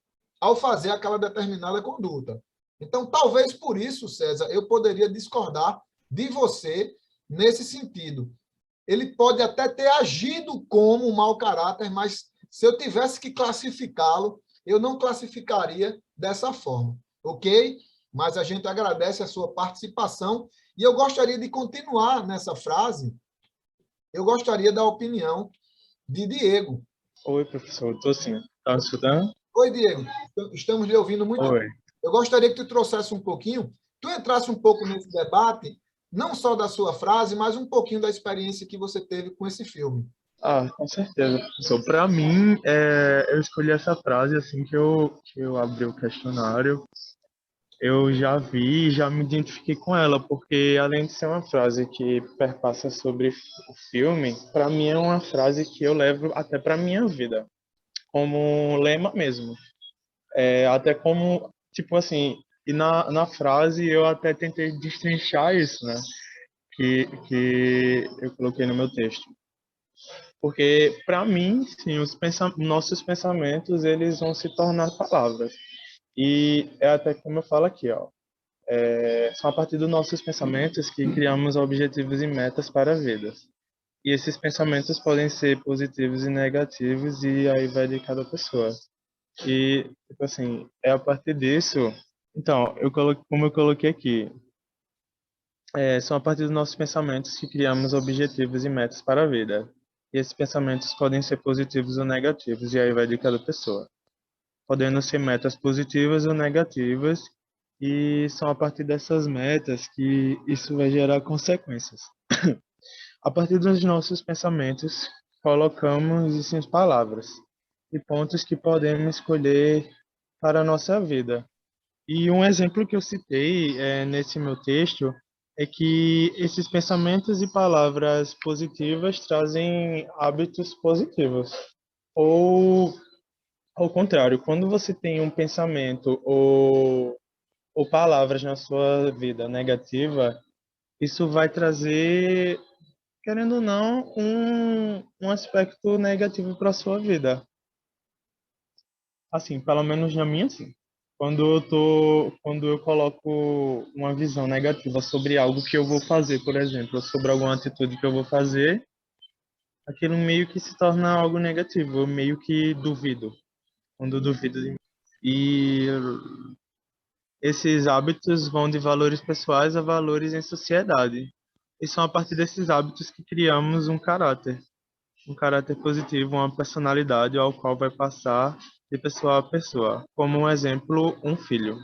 ao fazer aquela determinada conduta. Então, talvez por isso, César, eu poderia discordar de você nesse sentido. Ele pode até ter agido como um mau caráter, mas se eu tivesse que classificá-lo, eu não classificaria dessa forma, ok? Mas a gente agradece a sua participação e eu gostaria de continuar nessa frase. Eu gostaria da opinião de Diego. Oi, professor, estou sim. Está me escutando? Oi, Diego. Estamos lhe ouvindo muito Oi. bem. Eu gostaria que tu trouxesse um pouquinho, tu entrasse um pouco nesse debate, não só da sua frase, mas um pouquinho da experiência que você teve com esse filme. Com certeza, professor. Para mim, eu escolhi essa frase assim que eu abri o questionário. Eu já vi, já me identifiquei com ela, porque além de ser uma frase que perpassa sobre o filme, para mim é uma frase que eu levo até para minha vida, como um lema mesmo. Até como, tipo assim, e na frase eu até tentei destrinchar isso, né? Que eu coloquei no meu texto. Porque, para mim, sim, nossos pensamentos, eles vão se tornar palavras. E é até como eu falo aqui, ó. São a partir dos nossos pensamentos que criamos objetivos e metas para a vida. E esses pensamentos podem ser positivos e negativos, e aí vai de cada pessoa. E, tipo assim, é a partir disso... Então, como eu coloquei aqui, são a partir dos nossos pensamentos que criamos objetivos e metas para a vida. E esses pensamentos podem ser positivos ou negativos, e aí vai de cada pessoa. Podendo ser metas positivas ou negativas, e são a partir dessas metas que isso vai gerar consequências. A partir dos nossos pensamentos, colocamos isso em palavras e pontos que podemos escolher para a nossa vida. E um exemplo que eu citei nesse meu texto é que esses pensamentos e palavras positivas trazem hábitos positivos. Ou, ao contrário, quando você tem um pensamento ou palavras na sua vida negativa, isso vai trazer, querendo ou não, um aspecto negativo para a sua vida. Assim, pelo menos na minha, sim. Quando eu coloco uma visão negativa sobre algo que eu vou fazer, por exemplo, ou sobre alguma atitude que eu vou fazer, aquilo meio que se torna algo negativo, eu meio que duvido, quando eu duvido de mim. E esses hábitos vão de valores pessoais a valores em sociedade. E são a partir desses hábitos que criamos um caráter positivo, uma personalidade ao qual vai passar de pessoa a pessoa, como um exemplo, um filho.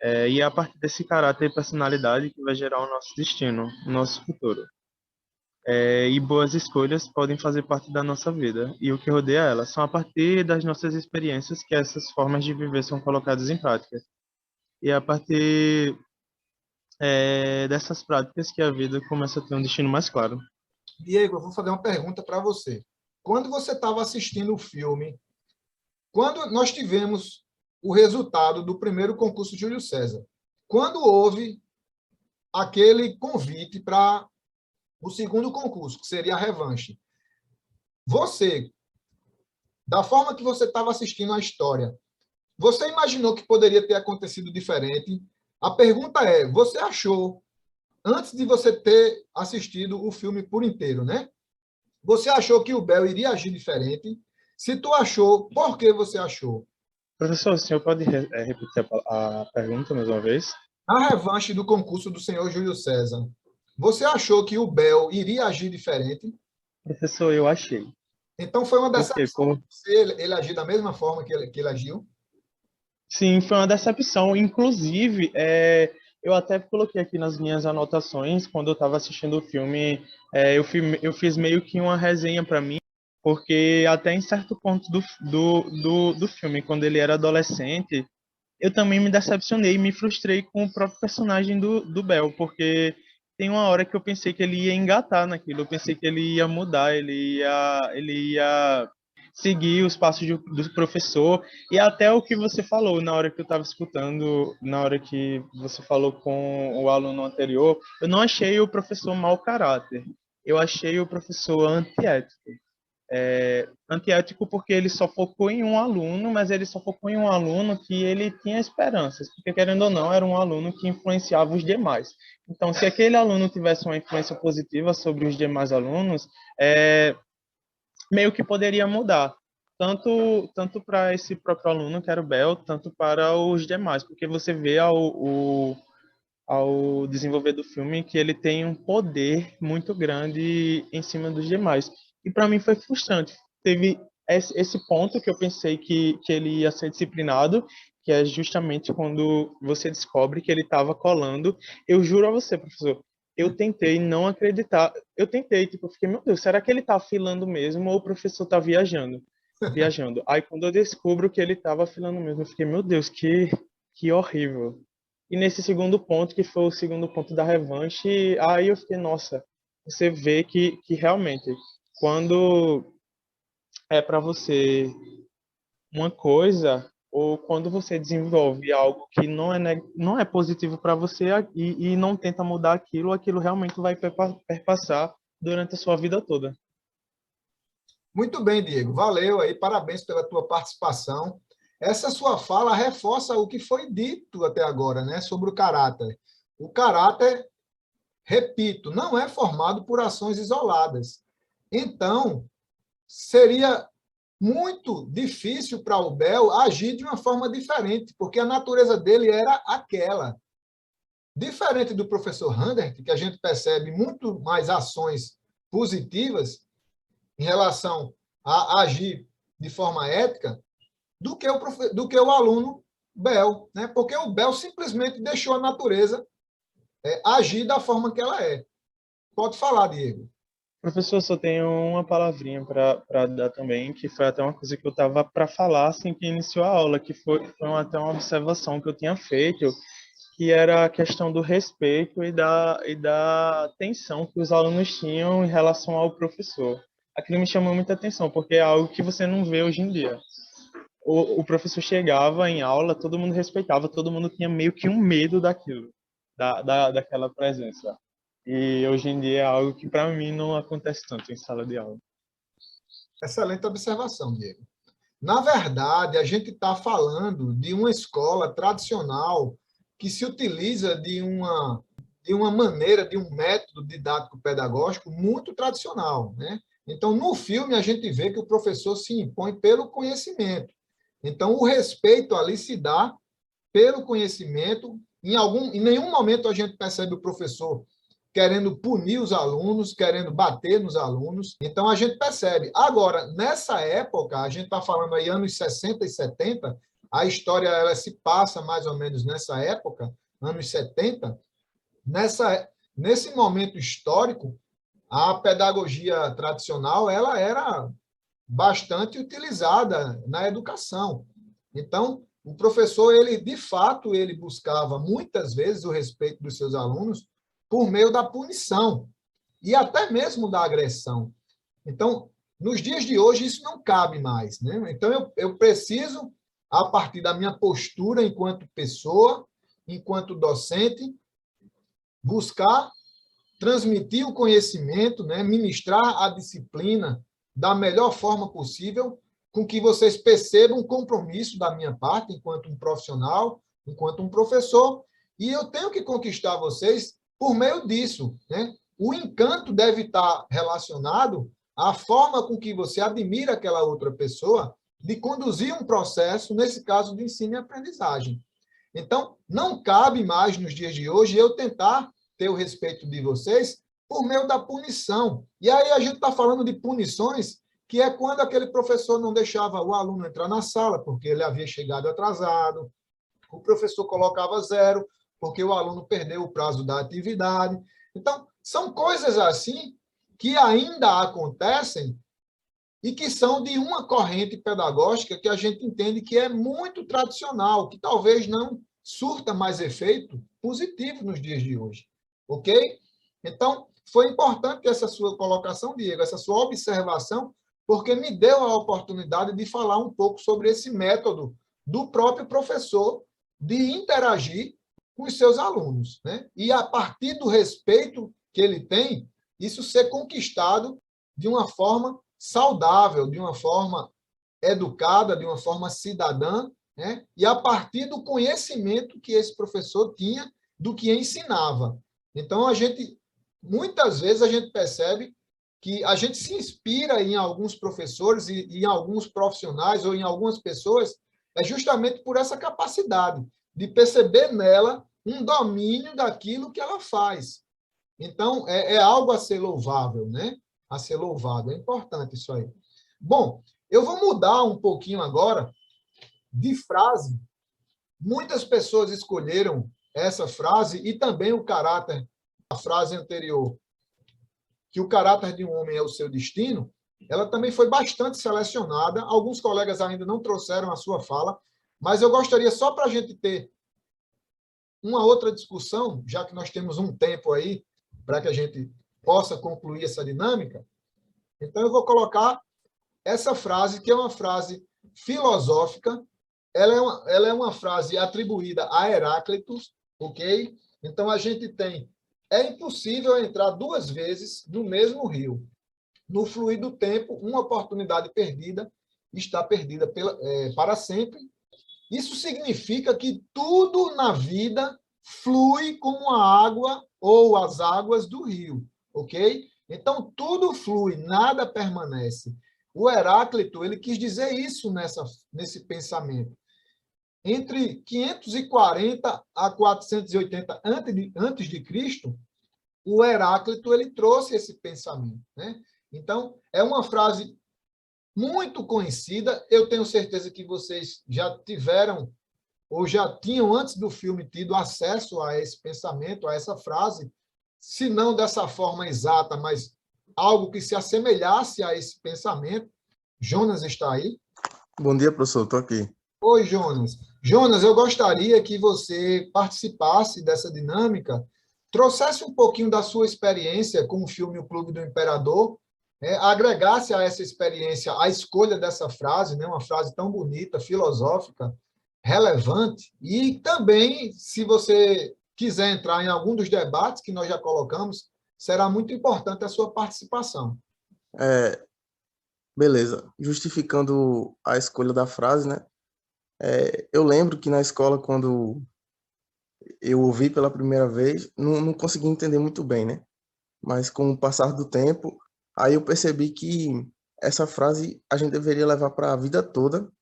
E é a partir desse caráter e personalidade que vai gerar o nosso destino, o nosso futuro. E boas escolhas podem fazer parte da nossa vida, e o que rodeia ela são a partir das nossas experiências que essas formas de viver são colocadas em prática. E é a partir dessas práticas que a vida começa a ter um destino mais claro. Diego, eu vou fazer uma pergunta para você. Quando você estava assistindo o filme, quando nós tivemos o resultado do primeiro concurso Júlio César, quando houve aquele convite para o segundo concurso, que seria a revanche. Você, da forma que você estava assistindo a história, você imaginou que poderia ter acontecido diferente? A pergunta é, você achou, antes de você ter assistido o filme por inteiro, né? Você achou que o Bel iria agir diferente? Se tu achou, por que você achou? Professor, o senhor pode repetir a pergunta mais uma vez? Na revanche do concurso do senhor Júlio César, você achou que o Bel iria agir diferente? Professor, eu achei. Então foi uma Por quê? decepção para você ele agir da mesma forma que ele agiu? Sim, foi uma decepção. Inclusive, eu até coloquei aqui nas minhas anotações, quando eu estava assistindo o filme, eu fiz meio que uma resenha para mim, porque até em certo ponto do filme, quando ele era adolescente, eu também me decepcionei, me frustrei com o próprio personagem do Bel, porque tem uma hora que eu pensei que ele ia engatar naquilo, eu pensei que ele ia mudar, ele ia seguir os passos do professor, e até o que você falou na hora que eu estava escutando, na hora que você falou com o aluno anterior, eu não achei o professor mau caráter, eu achei o professor antiético. Antiético porque ele só focou em um aluno, mas ele só focou em um aluno que ele tinha esperanças, porque querendo ou não, era um aluno que influenciava os demais. Então, se aquele aluno tivesse uma influência positiva sobre os demais alunos, meio que poderia mudar, tanto para esse próprio aluno, que era o Bel, tanto para os demais, porque você vê ao desenvolver do filme que ele tem um poder muito grande em cima dos demais. E para mim foi frustrante. Teve esse ponto que eu pensei que ele ia ser disciplinado, que é justamente quando você descobre que ele estava colando. Eu juro a você, professor, eu tentei não acreditar. Eu tentei, tipo, eu fiquei, meu Deus, será que ele está afilando mesmo ou o professor está viajando? Viajando. Aí quando eu descubro que ele estava afilando mesmo, eu fiquei, meu Deus, que horrível. E nesse segundo ponto, que foi o segundo ponto da revanche, aí eu fiquei, nossa, você vê que realmente, quando é para você uma coisa, ou quando você desenvolve algo que não é positivo para você e não tenta mudar aquilo, aquilo realmente vai perpassar durante a sua vida toda. Muito bem, Diego. Valeu aí, parabéns pela tua participação. Essa sua fala reforça o que foi dito até agora, né, sobre o caráter. O caráter, repito, não é formado por ações isoladas. Então, seria muito difícil para o Bel agir de uma forma diferente, porque a natureza dele era aquela. Diferente do professor Handert, que a gente percebe muito mais ações positivas em relação a agir de forma ética do que o aluno Bel, né? Porque o Bel simplesmente deixou a natureza agir da forma que ela é. Pode falar, Diego. Professor, só tenho uma palavrinha para dar também, que foi até uma coisa que eu estava para falar assim que iniciou a aula, que foi até uma observação que eu tinha feito, que era a questão do respeito e da atenção que os alunos tinham em relação ao professor. Aquilo me chamou muita atenção, porque é algo que você não vê hoje em dia. O professor chegava em aula, todo mundo respeitava, todo mundo tinha meio que um medo daquilo, daquela presença. E hoje em dia é algo que para mim não acontece tanto em sala de aula. Excelente observação, Diego. Na verdade, a gente está falando de uma escola tradicional que se utiliza de uma maneira, de um método didático-pedagógico muito tradicional, né? Então, no filme, a gente vê que o professor se impõe pelo conhecimento. Então, o respeito ali se dá pelo conhecimento. Em nenhum momento a gente percebe o professor querendo punir os alunos, querendo bater nos alunos. Então, a gente percebe. Agora, nessa época, a gente está falando aí anos 60 e 70, a história ela se passa mais ou menos nessa época, anos 70. Nesse momento histórico, a pedagogia tradicional ela era bastante utilizada na educação. Então, o professor, ele de fato, ele buscava muitas vezes o respeito dos seus alunos por meio da punição e até mesmo da agressão. Então, nos dias de hoje, isso não cabe mais, né? Então, eu preciso, a partir da minha postura enquanto pessoa, enquanto docente, buscar transmitir o conhecimento, né, ministrar a disciplina da melhor forma possível, com que vocês percebam o compromisso da minha parte, enquanto um profissional, enquanto um professor, e eu tenho que conquistar vocês por meio disso, né? O encanto deve estar relacionado à forma com que você admira aquela outra pessoa de conduzir um processo, nesse caso, de ensino e aprendizagem. Então, não cabe mais, nos dias de hoje, eu tentar ter o respeito de vocês por meio da punição. E aí a gente está falando de punições, que é quando aquele professor não deixava o aluno entrar na sala, porque ele havia chegado atrasado, o professor colocava 0, porque o aluno perdeu o prazo da atividade. Então, são coisas assim que ainda acontecem e que são de uma corrente pedagógica que a gente entende que é muito tradicional, que talvez não surta mais efeito positivo nos dias de hoje. Ok? Então, foi importante essa sua colocação, Diego, essa sua observação, porque me deu a oportunidade de falar um pouco sobre esse método do próprio professor de interagir com os seus alunos, né? E a partir do respeito que ele tem, isso ser conquistado de uma forma saudável, de uma forma educada, de uma forma cidadã, né? E a partir do conhecimento que esse professor tinha do que ensinava. Então, muitas vezes a gente percebe que a gente se inspira em alguns professores e em alguns profissionais ou em algumas pessoas justamente por essa capacidade de perceber nela um domínio daquilo que ela faz. Então, é algo a ser louvável, né? A ser louvado. É importante isso aí. Bom, eu vou mudar um pouquinho agora de frase. Muitas pessoas escolheram essa frase e também o caráter, a frase anterior, que o caráter de um homem é o seu destino, ela também foi bastante selecionada. Alguns colegas ainda não trouxeram a sua fala, mas eu gostaria, só para a gente ter uma outra discussão, já que nós temos um tempo aí para que a gente possa concluir essa dinâmica, então eu vou colocar essa frase, que é uma frase filosófica, ela é uma frase atribuída a Heráclito, ok? Então a gente tem: é impossível entrar 2 vezes no mesmo rio. No fluir do tempo, uma oportunidade perdida está perdida para sempre. Isso significa que tudo na vida flui como a água ou as águas do rio, ok? Então, tudo flui, nada permanece. O Heráclito, ele quis dizer isso nesse pensamento. Entre 540 a 480 antes de Cristo, o Heráclito ele trouxe esse pensamento, né? Então, é uma frase muito conhecida. Eu tenho certeza que vocês já tiveram ou já tinham, antes do filme, tido acesso a esse pensamento, a essa frase, se não dessa forma exata, mas algo que se assemelhasse a esse pensamento. Jonas está aí? Bom dia, professor, estou aqui. Oi, Jonas. Jonas, eu gostaria que você participasse dessa dinâmica, trouxesse um pouquinho da sua experiência com o filme O Clube do Imperador, agregasse a essa experiência a escolha dessa frase, né, uma frase tão bonita, filosófica, relevante, e também, se você quiser entrar em algum dos debates que nós já colocamos, será muito importante a sua participação. Beleza. Justificando a escolha da frase, né? Eu lembro que na escola, quando eu ouvi pela primeira vez, não consegui entender muito bem, né? Mas com o passar do tempo, aí eu percebi que essa frase a gente deveria levar para a vida toda,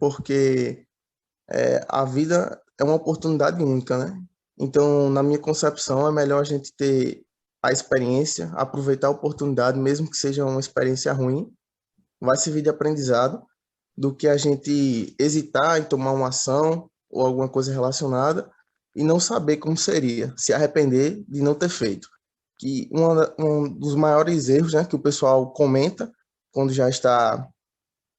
porque a vida é uma oportunidade única, né? Então, na minha concepção, é melhor a gente ter a experiência, aproveitar a oportunidade, mesmo que seja uma experiência ruim, vai servir de aprendizado, do que a gente hesitar em tomar uma ação ou alguma coisa relacionada e não saber como seria, se arrepender de não ter feito. Que um dos maiores erros, né, que o pessoal comenta quando já está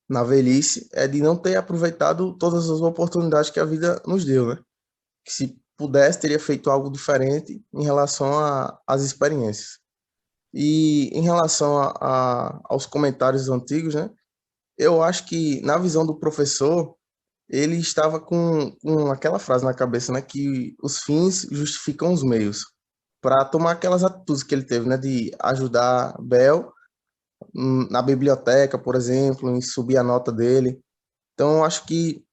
na velhice é de não ter aproveitado todas as oportunidades que a vida nos deu, né? Que se pudesse, teria feito algo diferente em relação às experiências. E em relação aos comentários antigos, né? Eu acho que, na visão do professor, ele estava com aquela frase na cabeça, né? Que os fins justificam os meios. para tomar aquelas atitudes que ele teve, né, de ajudar Bel na biblioteca, por exemplo, em subir a nota dele. Então, eu acho que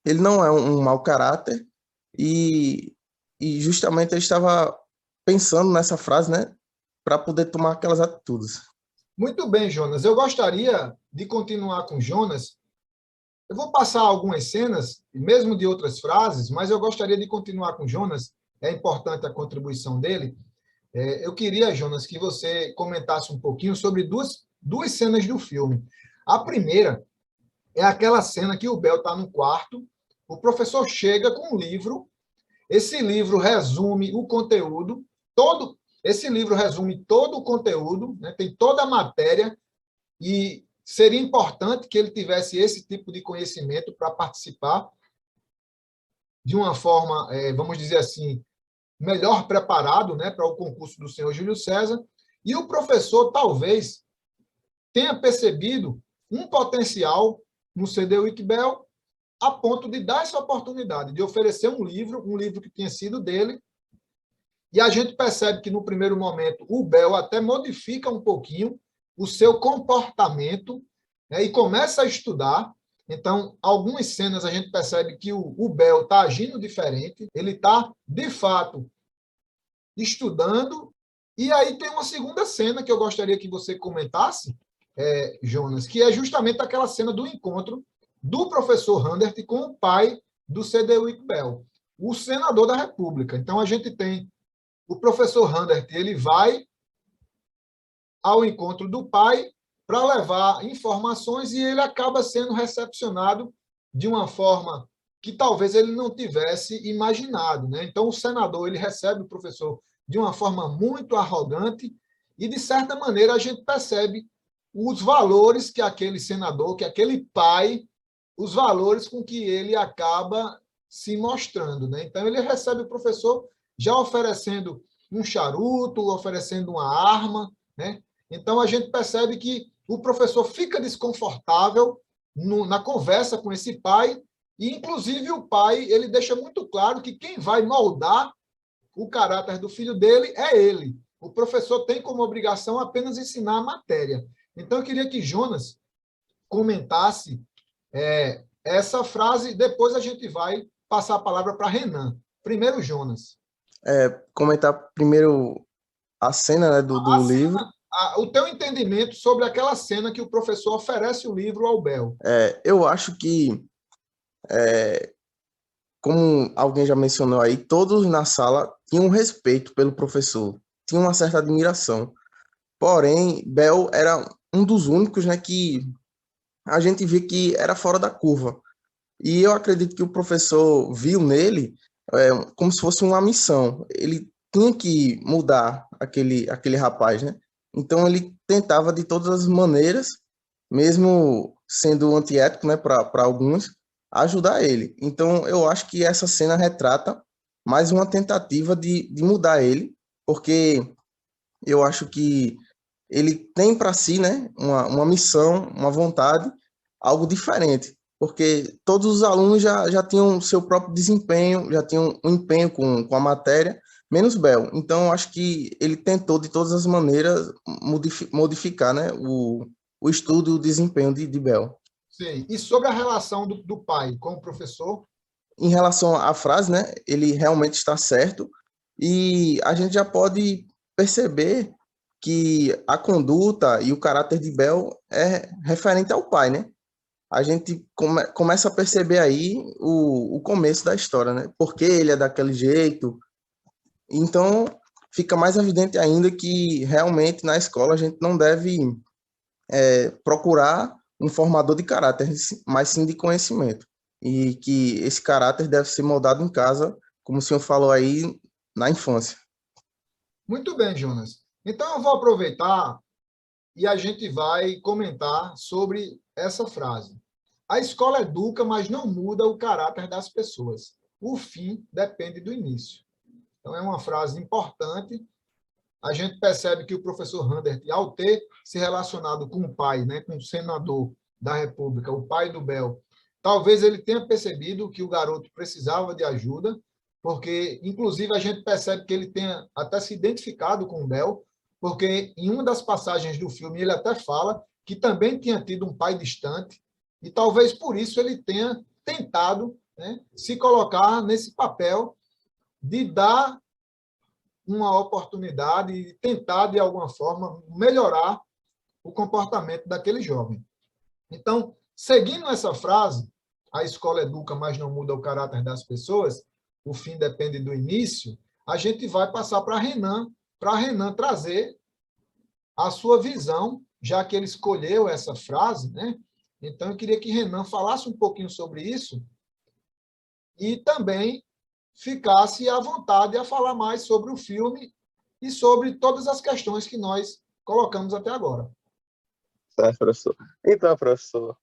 ele não é um mau caráter e, e justamente ele estava pensando nessa frase, né, para poder tomar aquelas atitudes. Muito bem, Jonas. Eu gostaria de continuar com Jonas. Eu vou passar algumas cenas, mesmo de outras frases, mas eu gostaria de continuar com Jonas. É importante a contribuição dele. Eu queria, Jonas, que você comentasse um pouquinho sobre duas cenas do filme. A primeira é aquela cena que o Bel está no quarto, o professor chega com um livro, esse livro resume o conteúdo, esse livro resume todo o conteúdo, né, tem toda a matéria, e seria importante que ele tivesse esse tipo de conhecimento para participar de uma forma, vamos dizer assim, melhor preparado, né, para o concurso do senhor Júlio César, e o professor talvez tenha percebido um potencial no CDU ICBEL a ponto de dar essa oportunidade, de oferecer um livro que tinha sido dele, e a gente percebe que, no primeiro momento, o Bel até modifica um pouquinho o seu comportamento, né, e começa a estudar. Então, algumas cenas a gente percebe que o Bel está agindo diferente, ele está, de fato, estudando. E aí tem uma segunda cena que eu gostaria que você comentasse, Jonas, que é justamente aquela cena do encontro do professor Randert com o pai do CDU ICBEL, o senador da República. Então, a gente tem o professor Randert, ele vai ao encontro do pai para levar informações e ele acaba sendo recepcionado de uma forma que talvez ele não tivesse imaginado, né? Então, o senador ele recebe o professor de uma forma muito arrogante e, de certa maneira, a gente percebe os valores que aquele senador, que aquele pai, os valores com que ele acaba se mostrando, né? Então, ele recebe o professor já oferecendo um charuto, oferecendo uma arma, né? Então, a gente percebe que o professor fica desconfortável na conversa com esse pai e, inclusive, o pai ele deixa muito claro que quem vai moldar o caráter do filho dele é ele. O professor tem como obrigação apenas ensinar a matéria. Então, eu queria que Jonas comentasse essa frase, depois a gente vai passar a palavra para Renan. Primeiro, Jonas. Comentar primeiro a cena, né, do livro. O teu entendimento sobre aquela cena que o professor oferece o livro ao Bel. Eu acho que, como alguém já mencionou aí, todos na sala tinham respeito pelo professor, tinham uma certa admiração. Porém, Bel era um dos únicos, né, que a gente via que era fora da curva. E eu acredito que o professor viu nele como se fosse uma missão. Ele tinha que mudar aquele rapaz, né? Então ele tentava de todas as maneiras, mesmo sendo antiético, né, para alguns, ajudar ele. Então eu acho que essa cena retrata mais uma tentativa de mudar ele, porque eu acho que ele tem para si, né, uma missão, uma vontade, algo diferente, porque todos os alunos já tinham seu próprio desempenho, já tinham um empenho com a matéria, menos Bel. Então, eu acho que ele tentou, de todas as maneiras, modificar, né, o estudo e o desempenho de Bel. Sim. E sobre a relação do pai com o professor? Em relação à frase, né, ele realmente está certo, e a gente já pode perceber que a conduta e o caráter de Bel é referente ao pai, né? A gente começa a perceber aí o começo da história, né? Porque ele é daquele jeito. Então, fica mais evidente ainda que realmente na escola a gente não deve procurar um formador de caráter, mas sim de conhecimento. E que esse caráter deve ser moldado em casa, como o senhor falou aí, na infância. Muito bem, Jonas. Então, eu vou aproveitar e a gente vai comentar sobre essa frase. A escola educa, mas não muda o caráter das pessoas. O fim depende do início. Então, é uma frase importante. A gente percebe que o professor Randert, ao ter se relacionado com o pai, né, com o senador da República, o pai do Bel, talvez ele tenha percebido que o garoto precisava de ajuda porque, inclusive, a gente percebe que ele tenha até se identificado com o Bel, porque em uma das passagens do filme ele até fala que também tinha tido um pai distante, e talvez por isso ele tenha tentado, né, se colocar nesse papel de dar uma oportunidade e tentar, de alguma forma, melhorar o comportamento daquele jovem. Então, seguindo essa frase, a escola educa, mas não muda o caráter das pessoas, o fim depende do início, a gente vai passar para Renan trazer a sua visão, já que ele escolheu essa frase, né? Então, eu queria que Renan falasse um pouquinho sobre isso e também ficasse à vontade a falar mais sobre o filme e sobre todas as questões que nós colocamos até agora. Certo, professor. Então, professor,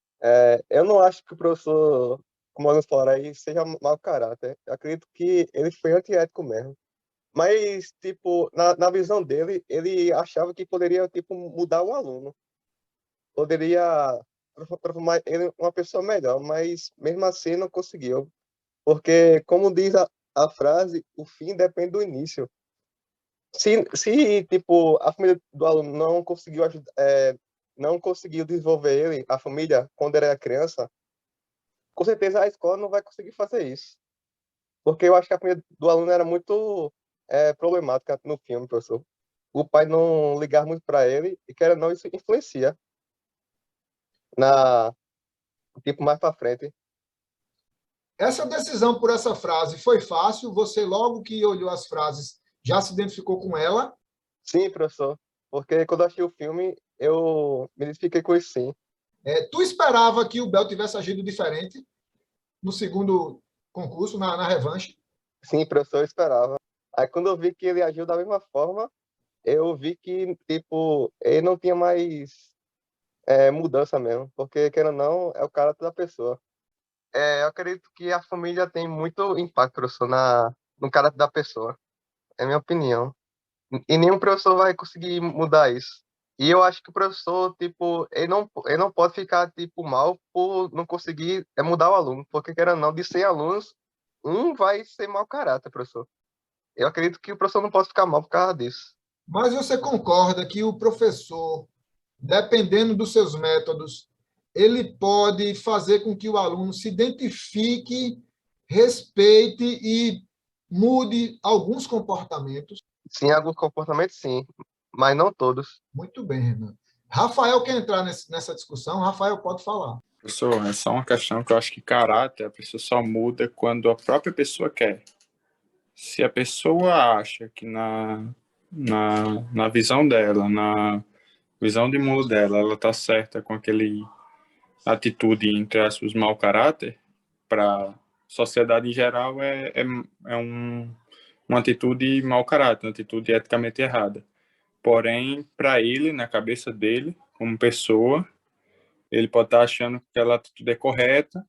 eu não acho que o professor, como alguns falaram aí, seja mau caráter. Eu acredito que ele foi antiético mesmo. Mas, tipo, na visão dele, ele achava que poderia, tipo, mudar o aluno. Poderia transformar ele uma pessoa melhor, mas mesmo assim não conseguiu. Porque, como diz a frase, o fim depende do início. Se tipo, a família do aluno não conseguiu desenvolver ele, a família, quando ele era criança, com certeza a escola não vai conseguir fazer isso. Porque eu acho que a família do aluno era muito problemática no filme, professor. O pai não ligava muito para ele e, querendo ou não, isso influencia tipo, mais para frente. Essa decisão por essa frase foi fácil? Você, logo que olhou as frases, já se identificou com ela? Sim, professor. Porque quando eu assisti o filme, eu me identifiquei com isso, sim. Tu esperava que o Bel tivesse agido diferente no segundo concurso, na revanche? Sim, professor, eu esperava. Aí quando eu vi que ele agiu da mesma forma, eu vi que, tipo, ele não tinha mais mudança mesmo. Porque, querendo ou não, é o caráter da pessoa. Eu acredito que a família tem muito impacto, professor, no caráter da pessoa. É a minha opinião. E nenhum professor vai conseguir mudar isso. E eu acho que o professor, tipo, ele não pode ficar, tipo, mal por não conseguir mudar o aluno. Porque, querendo ou não, de 100 alunos, um vai ser mau caráter, professor. Eu acredito que o professor não pode ficar mal por causa disso. Mas você concorda que o professor, dependendo dos seus métodos, ele pode fazer com que o aluno se identifique, respeite e mude alguns comportamentos? Sim, alguns comportamentos, sim. Mas não todos. Muito bem, Renan. Rafael quer entrar nessa discussão? Rafael, pode falar. Professor, é só uma questão que eu acho que caráter a pessoa só muda quando a própria pessoa quer. Se a pessoa acha que na visão dela, na visão de mundo dela, ela está certa com aquele atitude, entre aspas, mau caráter, para a sociedade em geral uma atitude mau caráter, uma atitude eticamente errada. Porém, para ele, na cabeça dele, como pessoa, ele pode estar achando que aquela atitude é correta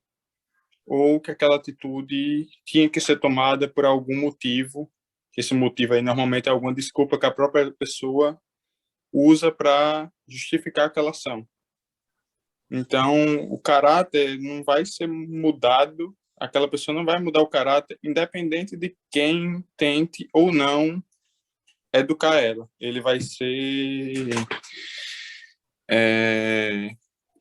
ou que aquela atitude tinha que ser tomada por algum motivo, que esse motivo aí normalmente é alguma desculpa que a própria pessoa usa para justificar aquela ação. Então, o caráter não vai ser mudado, aquela pessoa não vai mudar o caráter, independente de quem tente ou não educar ela. Ele vai ser...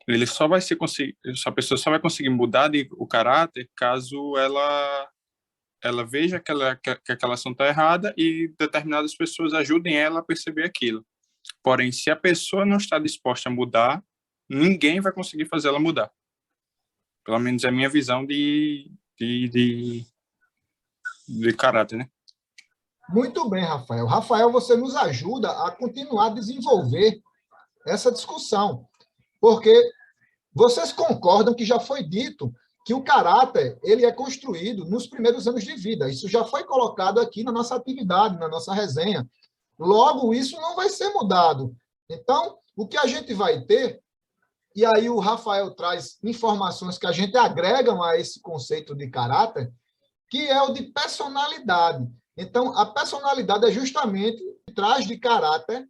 ele só vai essa pessoa só vai conseguir mudar o caráter caso ela veja que aquela ação está errada e determinadas pessoas ajudem ela a perceber aquilo. Porém, se a pessoa não está disposta a mudar, ninguém vai conseguir fazer ela mudar. Pelo menos é a minha visão de caráter, né? Muito bem, Rafael. Rafael, você nos ajuda a continuar a desenvolver essa discussão, porque vocês concordam que já foi dito que o caráter ele é construído nos primeiros anos de vida. Isso já foi colocado aqui na nossa atividade, na nossa resenha. Logo, isso não vai ser mudado. Então, o que a gente vai ter, e aí o Rafael traz informações que a gente agregam a esse conceito de caráter, que é o de personalidade. Então, a personalidade é justamente o traço de caráter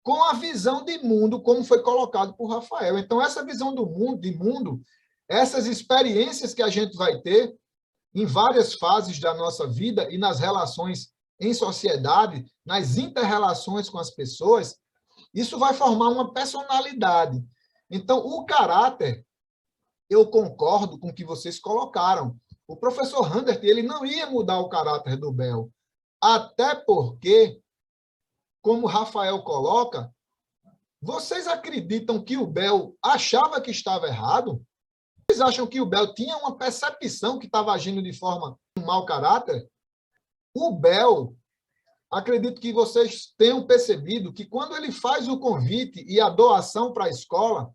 com a visão de mundo, como foi colocado por Rafael. Então, essa visão de mundo, essas experiências que a gente vai ter, em várias fases da nossa vida e nas relações em sociedade, nas inter-relações com as pessoas, isso vai formar uma personalidade. Então, o caráter, eu concordo com o que vocês colocaram. O professor Randert, ele não ia mudar o caráter do Bel, até porque, como o Rafael coloca, vocês acreditam que o Bel achava que estava errado? Vocês acham que o Bel tinha uma percepção que estava agindo de forma de mau caráter? O Bel, acredito que vocês tenham percebido que quando ele faz o convite e a doação para a escola,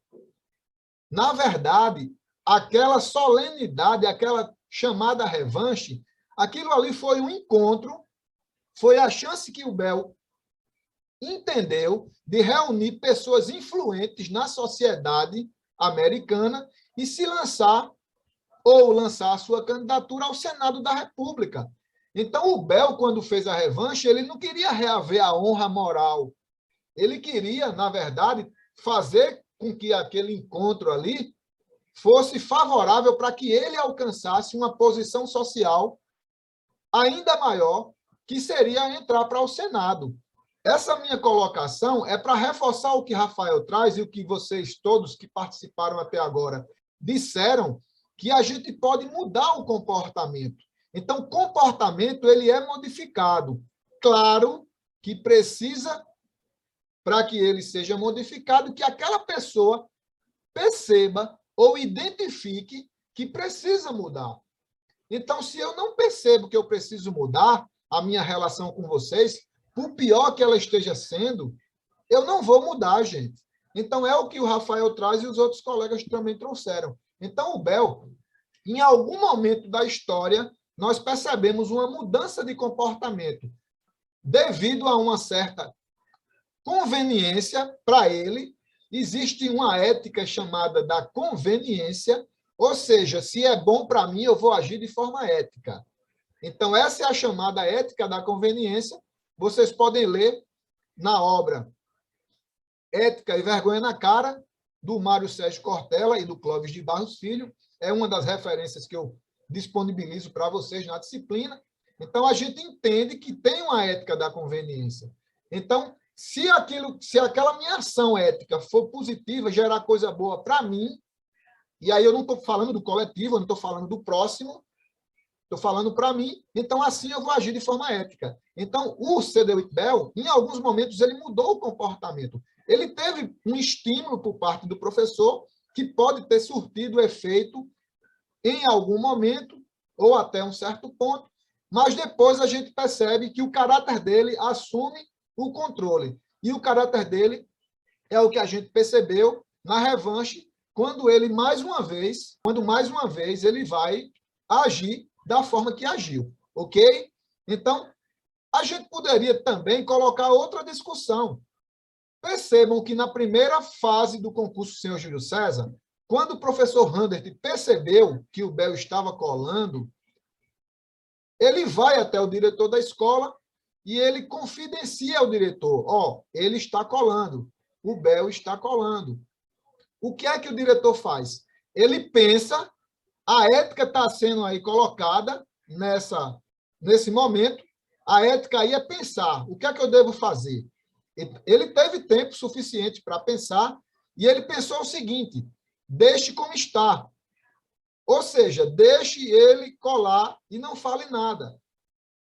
na verdade, aquela solenidade, aquela chamada revanche, aquilo ali foi um encontro, foi a chance que o Bel entendeu de reunir pessoas influentes na sociedade americana e se lançar ou lançar a sua candidatura ao Senado da República. Então, o Bel, quando fez a revanche, ele não queria reaver a honra moral. Ele queria, na verdade, fazer com que aquele encontro ali fosse favorável para que ele alcançasse uma posição social ainda maior, que seria entrar para o Senado. Essa minha colocação é para reforçar o que Rafael traz e o que vocês todos que participaram até agora disseram, que a gente pode mudar o comportamento. Então, o comportamento ele é modificado. Claro que precisa, para que ele seja modificado, que aquela pessoa perceba ou identifique que precisa mudar. Então, se eu não percebo que eu preciso mudar a minha relação com vocês, por pior que ela esteja sendo, eu não vou mudar, gente. Então, é o que o Rafael traz e os outros colegas também trouxeram. Então, o Bel, em algum momento da história, nós percebemos uma mudança de comportamento devido a uma certa conveniência para ele. Existe uma ética chamada da conveniência, ou seja, se é bom para mim, eu vou agir de forma ética. Então, essa é a chamada ética da conveniência. Vocês podem ler na obra Ética e Vergonha na Cara, do Mário Sérgio Cortella e do Clóvis de Barros Filho. É uma das referências que eu disponibilizo para vocês na disciplina. Então, a gente entende que tem uma ética da conveniência. Então, se aquela minha ação ética for positiva, gerar coisa boa para mim, e aí eu não estou falando do coletivo, eu não estou falando do próximo, estou falando para mim, então assim eu vou agir de forma ética. Então, o Cedric Bell, em alguns momentos, ele mudou o comportamento. Ele teve um estímulo por parte do professor que pode ter surtido efeito em algum momento, ou até um certo ponto, mas depois a gente percebe que o caráter dele assume o controle. E o caráter dele é o que a gente percebeu na revanche, quando mais uma vez, ele vai agir da forma que agiu, ok? Então, a gente poderia também colocar outra discussão. Percebam que na primeira fase do concurso Senhor Júlio César, quando o professor Randert percebeu que o Bel estava colando, ele vai até o diretor da escola e ele confidencia ao diretor, ele está colando, o Bel está colando. O que é que o diretor faz? Ele pensa, a ética está sendo aí colocada nesse momento, a ética aí é pensar, o que é que eu devo fazer? Ele teve tempo suficiente para pensar e ele pensou o seguinte, deixe como está. Ou seja, deixe ele colar e não fale nada.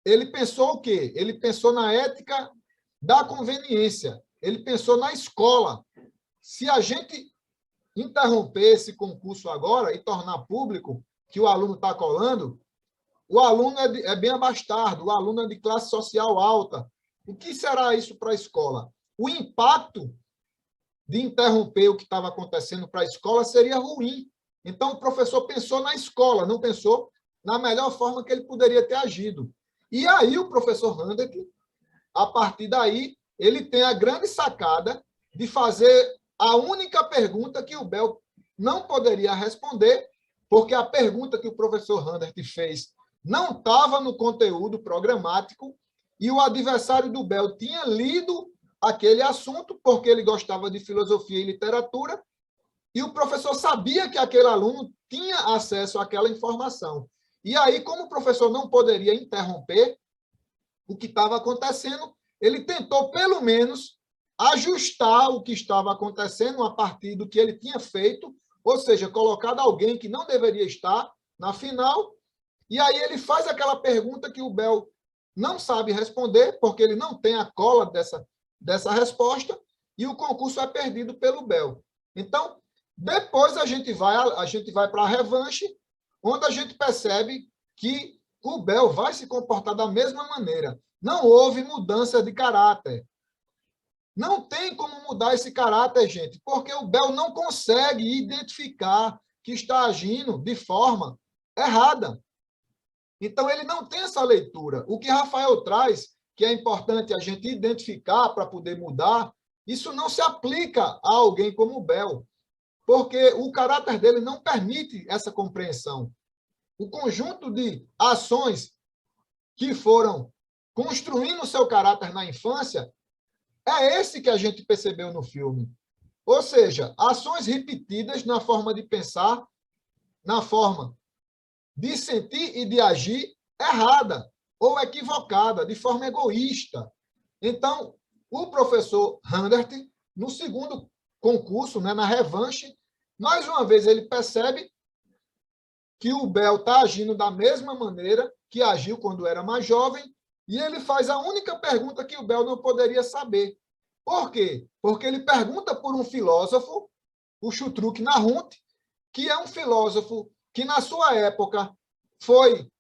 Ele pensou o quê? Ele pensou na ética da conveniência. Ele pensou na escola. Se a gente interromper esse concurso agora e tornar público que o aluno está colando, o aluno é bem abastado, o aluno é de classe social alta. O que será isso para a escola? O impacto de interromper o que estava acontecendo para a escola seria ruim. Então, o professor pensou na escola, não pensou na melhor forma que ele poderia ter agido. E aí, o professor Randert, a partir daí, ele tem a grande sacada de fazer a única pergunta que o Bel não poderia responder, porque a pergunta que o professor Randert fez não estava no conteúdo programático e o adversário do Bel tinha lido aquele assunto, porque ele gostava de filosofia e literatura, e o professor sabia que aquele aluno tinha acesso àquela informação. E aí, como o professor não poderia interromper o que estava acontecendo, ele tentou, pelo menos, ajustar o que estava acontecendo a partir do que ele tinha feito, ou seja, colocado alguém que não deveria estar na final, e aí ele faz aquela pergunta que o Bel não sabe responder, porque ele não tem a cola dessa resposta, e o concurso é perdido pelo Bel. Então, depois a gente vai para a revanche, onde a gente percebe que o Bel vai se comportar da mesma maneira. Não houve mudança de caráter. Não tem como mudar esse caráter, gente, porque o Bel não consegue identificar que está agindo de forma errada. Então, ele não tem essa leitura. O que Rafael traz, que é importante a gente identificar para poder mudar, isso não se aplica a alguém como o Bel, porque o caráter dele não permite essa compreensão. O conjunto de ações que foram construindo o seu caráter na infância é esse que a gente percebeu no filme. Ou seja, ações repetidas na forma de pensar, na forma de sentir e de agir errada ou equivocada, de forma egoísta. Então, o professor Handert, no segundo concurso, né, na revanche, mais uma vez ele percebe que o Bel está agindo da mesma maneira que agiu quando era mais jovem, e ele faz a única pergunta que o Bel não poderia saber. Por quê? Porque ele pergunta por um filósofo, o Schutruk Nahunt, que é um filósofo que, na sua época, foi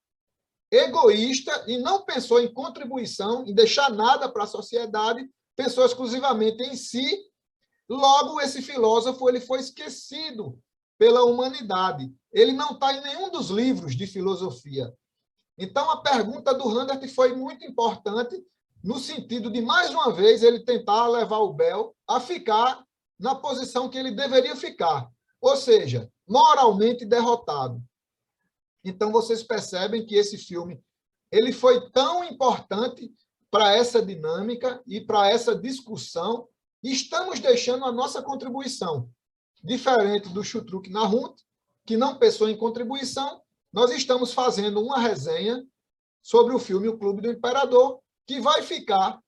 egoísta e não pensou em contribuição, em deixar nada para a sociedade, pensou exclusivamente em si. Logo, esse filósofo ele foi esquecido pela humanidade. Ele não está em nenhum dos livros de filosofia. Então, a pergunta do Handert foi muito importante, no sentido de, mais uma vez, ele tentar levar o Bel a ficar na posição que ele deveria ficar, ou seja, moralmente derrotado. Então, vocês percebem que esse filme ele foi tão importante para essa dinâmica e para essa discussão, e estamos deixando a nossa contribuição. Diferente do Schutruk Nahunt, que não pensou em contribuição, nós estamos fazendo uma resenha sobre o filme O Clube do Imperador, que vai ficar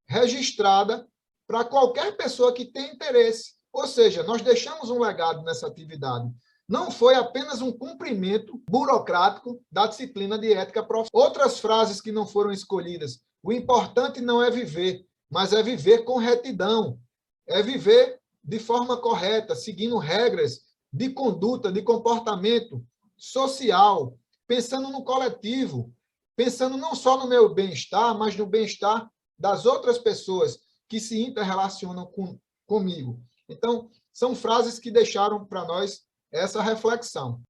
registrada para qualquer pessoa que tenha interesse. Ou seja, nós deixamos um legado nessa atividade. Não foi apenas um cumprimento burocrático da disciplina de ética profissional. Outras frases que não foram escolhidas. O importante não é viver, mas é viver com retidão. É viver de forma correta, seguindo regras de conduta, de comportamento social, pensando no coletivo, pensando não só no meu bem-estar, mas no bem-estar das outras pessoas que se interrelacionam comigo. Então, são frases que deixaram para nós essa reflexão.